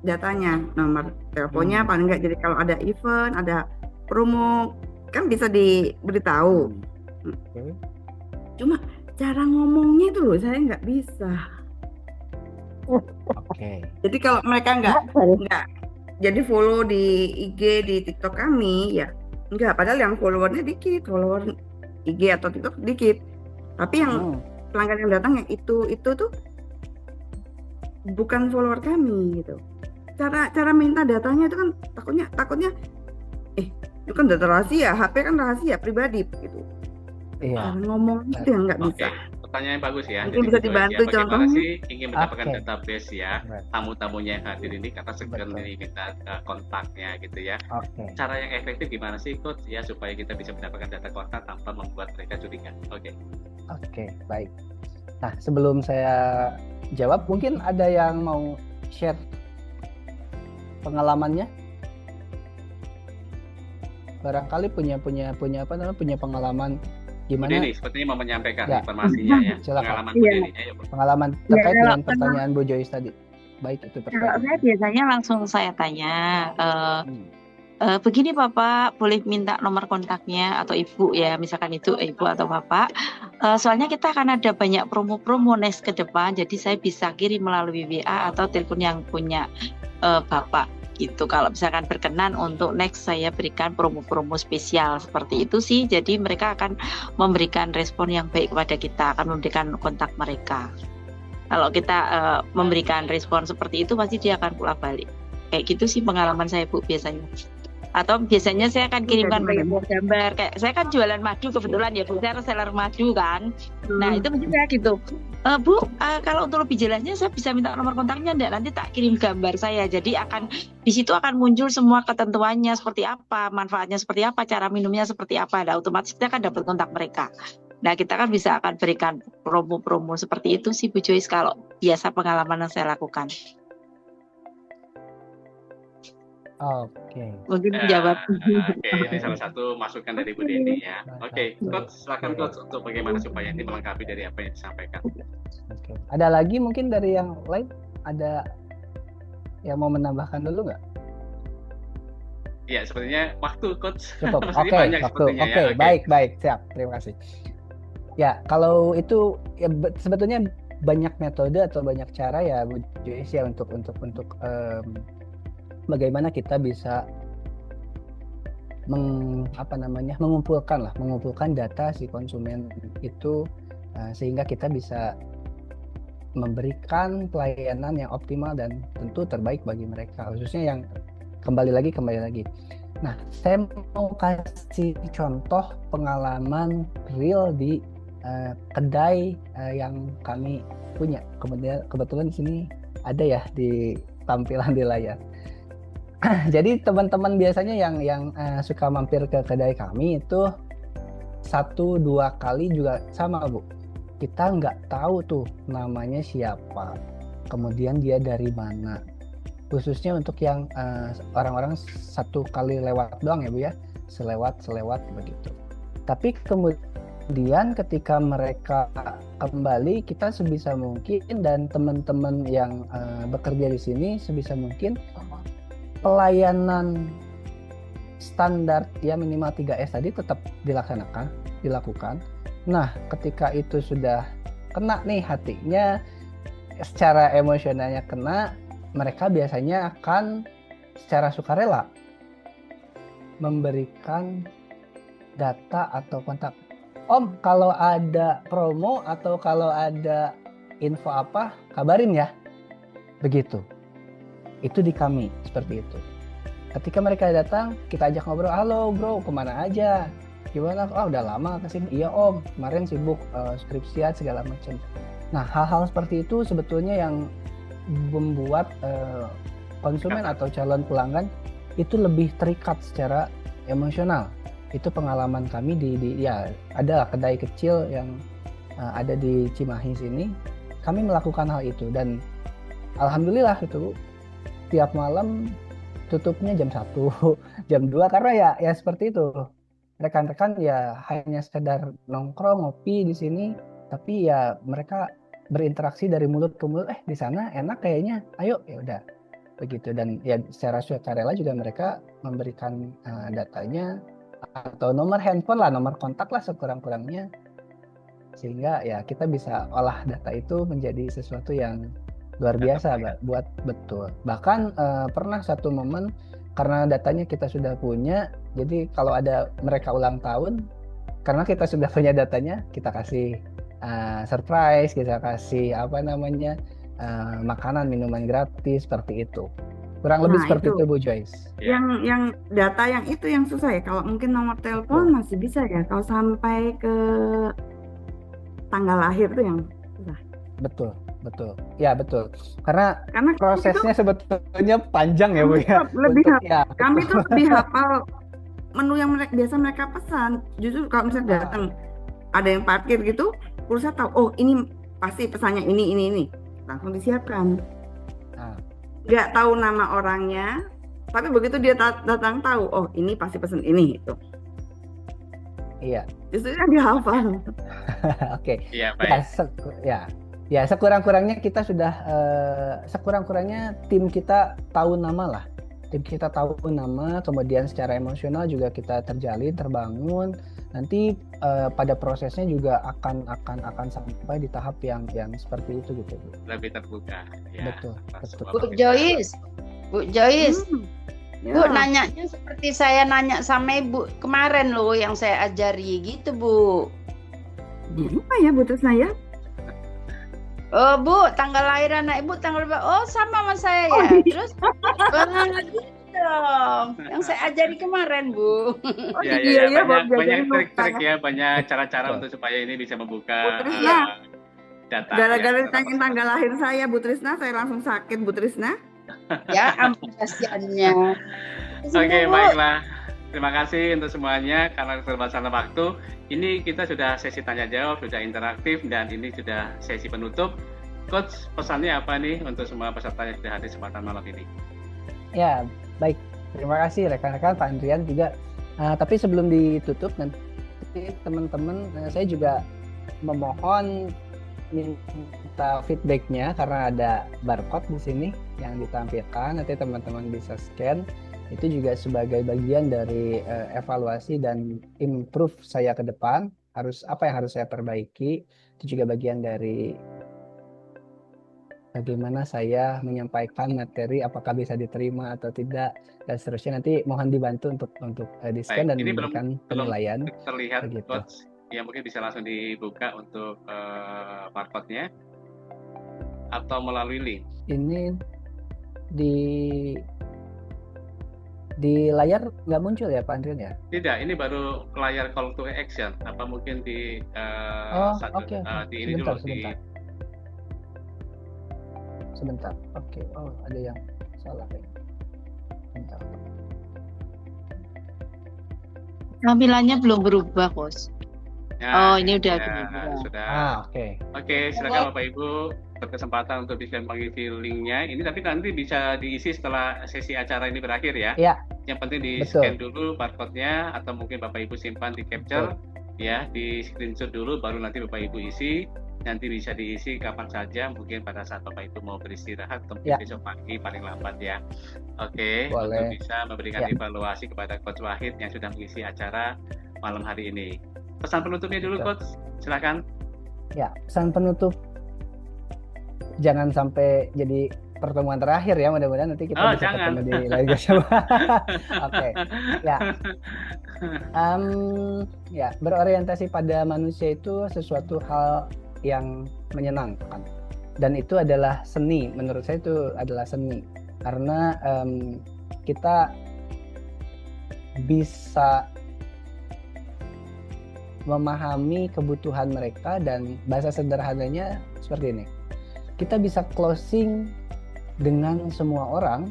[SPEAKER 7] datanya, nomor teleponnya paling nggak. Jadi kalau ada event, ada promo, kan bisa diberitahu. Cuma cara ngomongnya itu loh saya nggak bisa.
[SPEAKER 3] Oke.
[SPEAKER 7] Jadi kalau mereka nggak jadi follow di IG, di TikTok kami ya nggak. Padahal yang followernya dikit, follower IG atau TikTok dikit. Tapi yang pelanggan yang datang yang itu tuh bukan follower kami gitu. Cara minta datanya itu kan takutnya itu kan data rahasia, HP kan rahasia pribadi gitu.
[SPEAKER 3] Iya.
[SPEAKER 7] Ngomong itu yang nggak bisa.
[SPEAKER 2] Pertanyaan yang bagus ya.
[SPEAKER 7] Mungkin bisa dibantu
[SPEAKER 2] bagaimana sih ingin mendapatkan database ya tamu-tamunya yang hadir ini, kata segera minta kontaknya gitu ya. Cara yang efektif gimana sih Coach ya supaya kita bisa mendapatkan data kontak tanpa membuat mereka curiga? Oke,
[SPEAKER 3] baik. Nah, sebelum saya jawab, mungkin ada yang mau share pengalamannya. Barangkali punya pengalaman gimana?
[SPEAKER 2] Ini sepertinya mau menyampaikan informasinya ya.
[SPEAKER 3] Silakan.
[SPEAKER 2] Pengalaman
[SPEAKER 3] terkait dengan pertanyaan Bu Joyce tadi. Baik, itu pertanyaan.
[SPEAKER 6] Kalau saya biasanya langsung saya tanya, begini Bapak, boleh minta nomor kontaknya atau Ibu ya, misalkan itu Ibu atau Bapak. Soalnya kita akan ada banyak promo-promo next ke depan, jadi saya bisa kirim melalui WA atau telepon yang punya Bapak. Gitu. Kalau misalkan berkenan untuk next saya berikan promo-promo spesial seperti itu sih, jadi mereka akan memberikan respon yang baik kepada kita, akan memberikan kontak mereka. Kalau kita memberikan respon seperti itu pasti dia akan pulang balik. Kayak gitu sih pengalaman saya Bu biasanya. Atau biasanya saya akan kirimkan
[SPEAKER 7] Jadi
[SPEAKER 6] gambar kayak saya kan jualan madu kebetulan ya Bu, saya reseller madu kan. Nah itu mungkin saya gitu. Bu, kalau untuk lebih jelasnya saya bisa minta nomor kontaknya enggak? Nanti tak kirim gambar saya. Jadi di situ akan muncul semua ketentuannya seperti apa, manfaatnya seperti apa, cara minumnya seperti apa. Nah, otomatis kita akan dapat kontak mereka. Nah, kita kan bisa akan berikan promo-promo seperti itu sih Bu Joyce kalau biasa pengalaman yang saya lakukan.
[SPEAKER 3] Oke.
[SPEAKER 6] Mungkin menjawab.
[SPEAKER 2] Oke, ini salah satu masukan dari Bu Deni ya. Oke, Coach, silakan Coach untuk bagaimana supaya ini melengkapi dari apa yang disampaikan.
[SPEAKER 3] Oke. Ada lagi mungkin dari yang lain? Ada yang mau menambahkan dulu nggak?
[SPEAKER 2] Iya, sepertinya waktu Coach.
[SPEAKER 3] Cukup.
[SPEAKER 2] Masih
[SPEAKER 3] Oke,
[SPEAKER 2] banyak
[SPEAKER 3] waktu.
[SPEAKER 2] sepertinya
[SPEAKER 3] Oke,
[SPEAKER 2] ya.
[SPEAKER 3] baik, siap. Terima kasih. Ya, kalau itu ya, sebetulnya banyak metode atau banyak cara ya Bu Joyce ya untuk bagaimana kita bisa mengumpulkan data si konsumen itu sehingga kita bisa memberikan pelayanan yang optimal dan tentu terbaik bagi mereka, khususnya yang kembali lagi. Nah, saya mau kasih contoh pengalaman real di kedai yang kami punya. Kebetulan di sini ada ya di tampilan di layar. Jadi teman-teman biasanya yang suka mampir ke kedai kami itu 1-2 kali juga sama Bu. Kita nggak tahu tuh namanya siapa, kemudian dia dari mana. Khususnya untuk yang orang-orang 1 kali lewat doang ya Bu ya, selewat begitu. Tapi kemudian ketika mereka kembali, kita sebisa mungkin dan teman-teman yang bekerja di sini sebisa mungkin pelayanan standar ya minimal 3S tadi tetap dilakukan. Nah, ketika itu sudah kena nih hatinya, secara emosionalnya kena, mereka biasanya akan secara sukarela memberikan data atau kontak. Om, kalau ada promo atau kalau ada info apa, kabarin ya. Begitu. Itu di kami, seperti itu. Ketika mereka datang, kita ajak ngobrol, halo bro, kemana aja? Gimana? Oh, udah lama kesini. Iya om, kemarin sibuk skripsian segala macam. Nah, hal-hal seperti itu sebetulnya yang membuat konsumen atau calon pelanggan itu lebih terikat secara emosional. Itu pengalaman kami ya ada kedai kecil yang ada di Cimahi sini. Kami melakukan hal itu dan alhamdulillah itu tiap malam tutupnya jam 1, jam 2 karena ya seperti itu. Rekan-rekan ya hanya sekedar nongkrong, ngopi di sini, tapi ya mereka berinteraksi dari mulut ke mulut, di sana enak kayaknya, ayo ya udah begitu. Dan ya secara sukarela juga mereka memberikan datanya atau nomor handphone lah, nomor kontak lah sekurang-kurangnya, sehingga ya kita bisa olah data itu menjadi sesuatu yang luar biasa buat betul. Bahkan pernah satu momen karena datanya kita sudah punya, jadi kalau ada mereka ulang tahun, karena kita sudah punya datanya, kita kasih surprise, kita kasih makanan, minuman gratis seperti itu. Kurang lebih seperti itu Bu Joyce.
[SPEAKER 7] Yang data yang itu yang susah ya. Kalau mungkin nomor telepon masih bisa ya. Kalau sampai ke tanggal lahir tuh yang susah.
[SPEAKER 3] Betul. Ya betul. Karena prosesnya sebetulnya panjang ya Bu ya.
[SPEAKER 7] Kami tuh lebih hafal menu yang biasa mereka pesan. Justru kalau misalnya datang ada yang parkir gitu, pulsa tahu, oh ini pasti pesannya ini. Langsung disiapkan. Nggak tahu nama orangnya, tapi begitu dia datang tahu, oh ini pasti pesan ini itu.
[SPEAKER 3] Iya.
[SPEAKER 7] Justru kan dihafal.
[SPEAKER 3] Oke.
[SPEAKER 2] Iya, baik.
[SPEAKER 3] Ya sekurang-kurangnya kita sudah sekurang-kurangnya tim kita tahu nama lah. Tim kita tahu nama, kemudian secara emosional juga kita terbangun. Nanti pada prosesnya juga akan sampai di tahap yang seperti itu gitu.
[SPEAKER 2] Lebih terbuka. Ya,
[SPEAKER 3] betul.
[SPEAKER 9] Bu Joyce. Bu nanyanya seperti saya nanya sama Ibu kemarin loh yang saya ajari gitu Bu.
[SPEAKER 7] Apa ya Bu Tusna ya?
[SPEAKER 9] Oh Bu, tanggal lahir anak Ibu tanggal berapa? Oh sama sama saya ya. Terus gitu dong. Yang saya ajari kemarin Bu.
[SPEAKER 2] Ya, banyak trik-trik ya, banyak cara-cara untuk supaya ini bisa membuka
[SPEAKER 7] Bu Trisna,
[SPEAKER 2] data.
[SPEAKER 7] gara-gara ditanyain tanggal lahir saya Bu Trisna, saya langsung sakit Bu Trisna.
[SPEAKER 9] Ya ampun kasihannya.
[SPEAKER 2] Oke, baiklah. Terima kasih untuk semuanya karena keterbatasan waktu. Ini kita sudah sesi tanya jawab, sudah interaktif, dan ini sudah sesi penutup. Coach, pesannya apa nih untuk semua peserta yang sudah hadir kesempatan malam ini?
[SPEAKER 3] Ya, baik. Terima kasih rekan-rekan, Pak Andrian juga. Tapi sebelum ditutup nanti teman-teman, saya juga memohon minta feedbacknya karena ada barcode di sini yang ditampilkan. Nanti teman-teman bisa scan. Itu juga sebagai bagian dari evaluasi dan improve saya ke depan. Apa yang harus saya perbaiki. Itu juga bagian dari bagaimana saya menyampaikan materi, apakah bisa diterima atau tidak, dan seterusnya. Nanti mohon dibantu untuk di-scan dan memberikan penilaian.
[SPEAKER 2] Terlihat, Coach, ya mungkin bisa langsung dibuka untuk barcode-nya atau melalui link.
[SPEAKER 3] Ini di layar nggak muncul ya Pak Andrian ya?
[SPEAKER 2] Tidak, ini baru layar call to action. Apa mungkin di di ini dulu
[SPEAKER 3] sebentar. Oke. Oh, ada yang salah ya. Sebentar.
[SPEAKER 6] Tampilannya belum berubah, Bos.
[SPEAKER 2] Ya,
[SPEAKER 6] ini udah
[SPEAKER 2] berubah. Sudah. Oke, silakan Bapak Ibu berkesempatan untuk bisa mengisi linknya. Ini tapi nanti bisa diisi setelah sesi acara ini berakhir ya.
[SPEAKER 3] Iya.
[SPEAKER 2] Yang penting di-scan dulu barcode-nya atau mungkin Bapak Ibu simpan di capture ya, di screenshot dulu baru nanti Bapak Ibu isi. Nanti bisa diisi kapan saja, mungkin pada saat Bapak Ibu mau beristirahat atau besok pagi paling lambat ya. Oke, untuk bisa memberikan evaluasi kepada Coach Wahid yang sudah mengisi acara malam hari ini. Pesan penutupnya dulu Coach, silakan. Ya, pesan penutup jangan sampai jadi pertemuan terakhir ya, mudah-mudahan nanti kita bisa ketemu di lain bersama. Oke. Ya, berorientasi pada manusia itu sesuatu hal yang menyenangkan, dan itu adalah seni. Menurut saya itu adalah seni karena kita bisa memahami kebutuhan mereka, dan bahasa sederhananya seperti ini, kita bisa closing dengan semua orang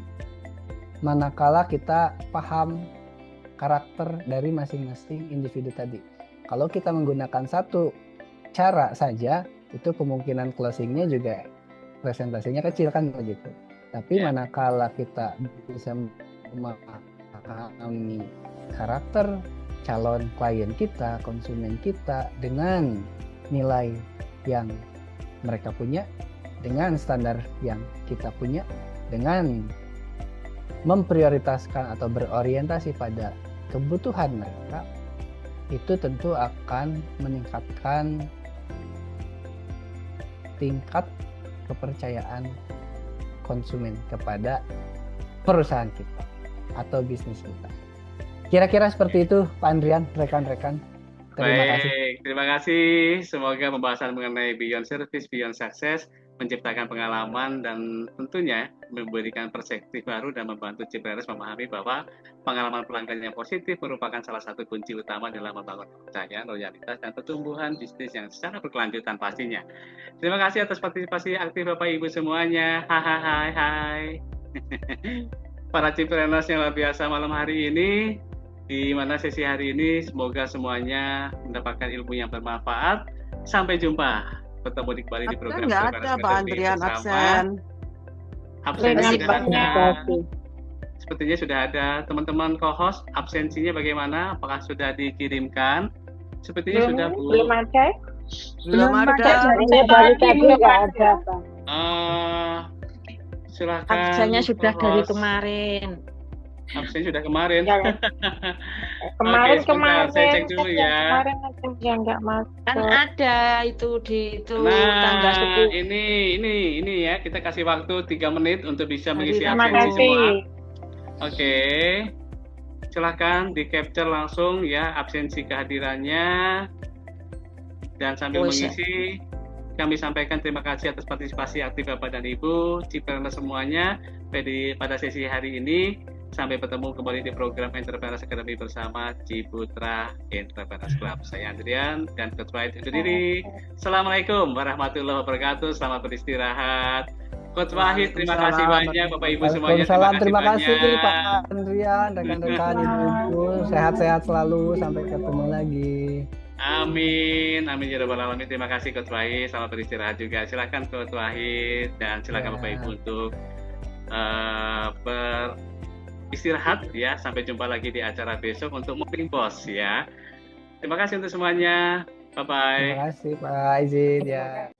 [SPEAKER 2] manakala kita paham karakter dari masing-masing individu tadi. Kalau kita menggunakan satu cara saja, itu kemungkinan closingnya juga presentasinya kecil kan begitu. Tapi manakala kita bisa memahami karakter calon klien kita, konsumen kita, dengan nilai yang mereka punya, dengan standar yang kita punya, dengan memprioritaskan atau berorientasi pada kebutuhan mereka, itu tentu akan meningkatkan tingkat kepercayaan konsumen kepada perusahaan kita atau bisnis kita. Kira-kira seperti itu Pak Andrian, rekan-rekan. Terima kasih. Terima kasih. Semoga pembahasan mengenai Beyond Service, Beyond Success menciptakan pengalaman dan tentunya memberikan perspektif baru dan membantu Ciprenes memahami bahwa pengalaman pelanggan yang positif merupakan salah satu kunci utama dalam membangun kepercayaan, loyalitas, dan pertumbuhan bisnis yang secara berkelanjutan pastinya. Terima kasih atas partisipasi aktif Bapak Ibu semuanya. Hai. Para Ciprenes yang luar biasa malam hari ini, di mana sesi hari ini semoga semuanya mendapatkan ilmu yang bermanfaat. Sampai jumpa. Bertemu kembali di program
[SPEAKER 10] nggak ada Pak Andrian absen.
[SPEAKER 2] Absensi sudah ada. Sepertinya sudah ada. Teman-teman co-host, absensinya bagaimana? Apakah sudah dikirimkan? Sepertinya sudah Bu.
[SPEAKER 5] Belum ada.
[SPEAKER 10] Belum ada.
[SPEAKER 8] Dari tadi nggak ada Pak.
[SPEAKER 2] Silakan.
[SPEAKER 6] Absennya sudah dari kemarin.
[SPEAKER 2] Absen sudah kemarin.
[SPEAKER 5] Kemarin.
[SPEAKER 2] Saya cek dulu ya.
[SPEAKER 5] Kemarin yang nggak masuk.
[SPEAKER 6] Kan ada itu di
[SPEAKER 2] Nah,
[SPEAKER 6] tanggal 10.
[SPEAKER 2] ini ya, kita kasih waktu 3 menit untuk bisa mengisi
[SPEAKER 5] Terima
[SPEAKER 2] absensi
[SPEAKER 5] kasih.
[SPEAKER 2] semua. Oke. Silahkan di capture langsung ya absensi kehadirannya, dan sambil mengisi kami sampaikan terima kasih atas partisipasi aktif Bapak dan Ibu Cipreneur semuanya pada sesi hari ini. Sampai bertemu kembali di program Entrepreneurs Academy bersama Ciputra Entrepreneurs Club. Saya Andrian dan Coach Wahid undur diri. Assalamualaikum warahmatullahi wabarakatuh. Selamat beristirahat. Coach Wahid, terima kasih banyak. Bapak Ibu semuanya,
[SPEAKER 3] terima kasih
[SPEAKER 2] banyak.
[SPEAKER 3] Pak Andrian, rekan-rekan Ibu. Sehat-sehat selalu. Sampai ketemu lagi.
[SPEAKER 2] Amin, amin ya rabbal alamin. Terima kasih Coach Wahid. Selamat beristirahat juga. Silakan Coach Wahid dan silakan Bapak Ibu untuk beristirahat ya. Sampai jumpa lagi di acara besok untuk Morning Boss ya. Terima kasih untuk semuanya. Bye bye.
[SPEAKER 3] Terima kasih Pak, izin ya.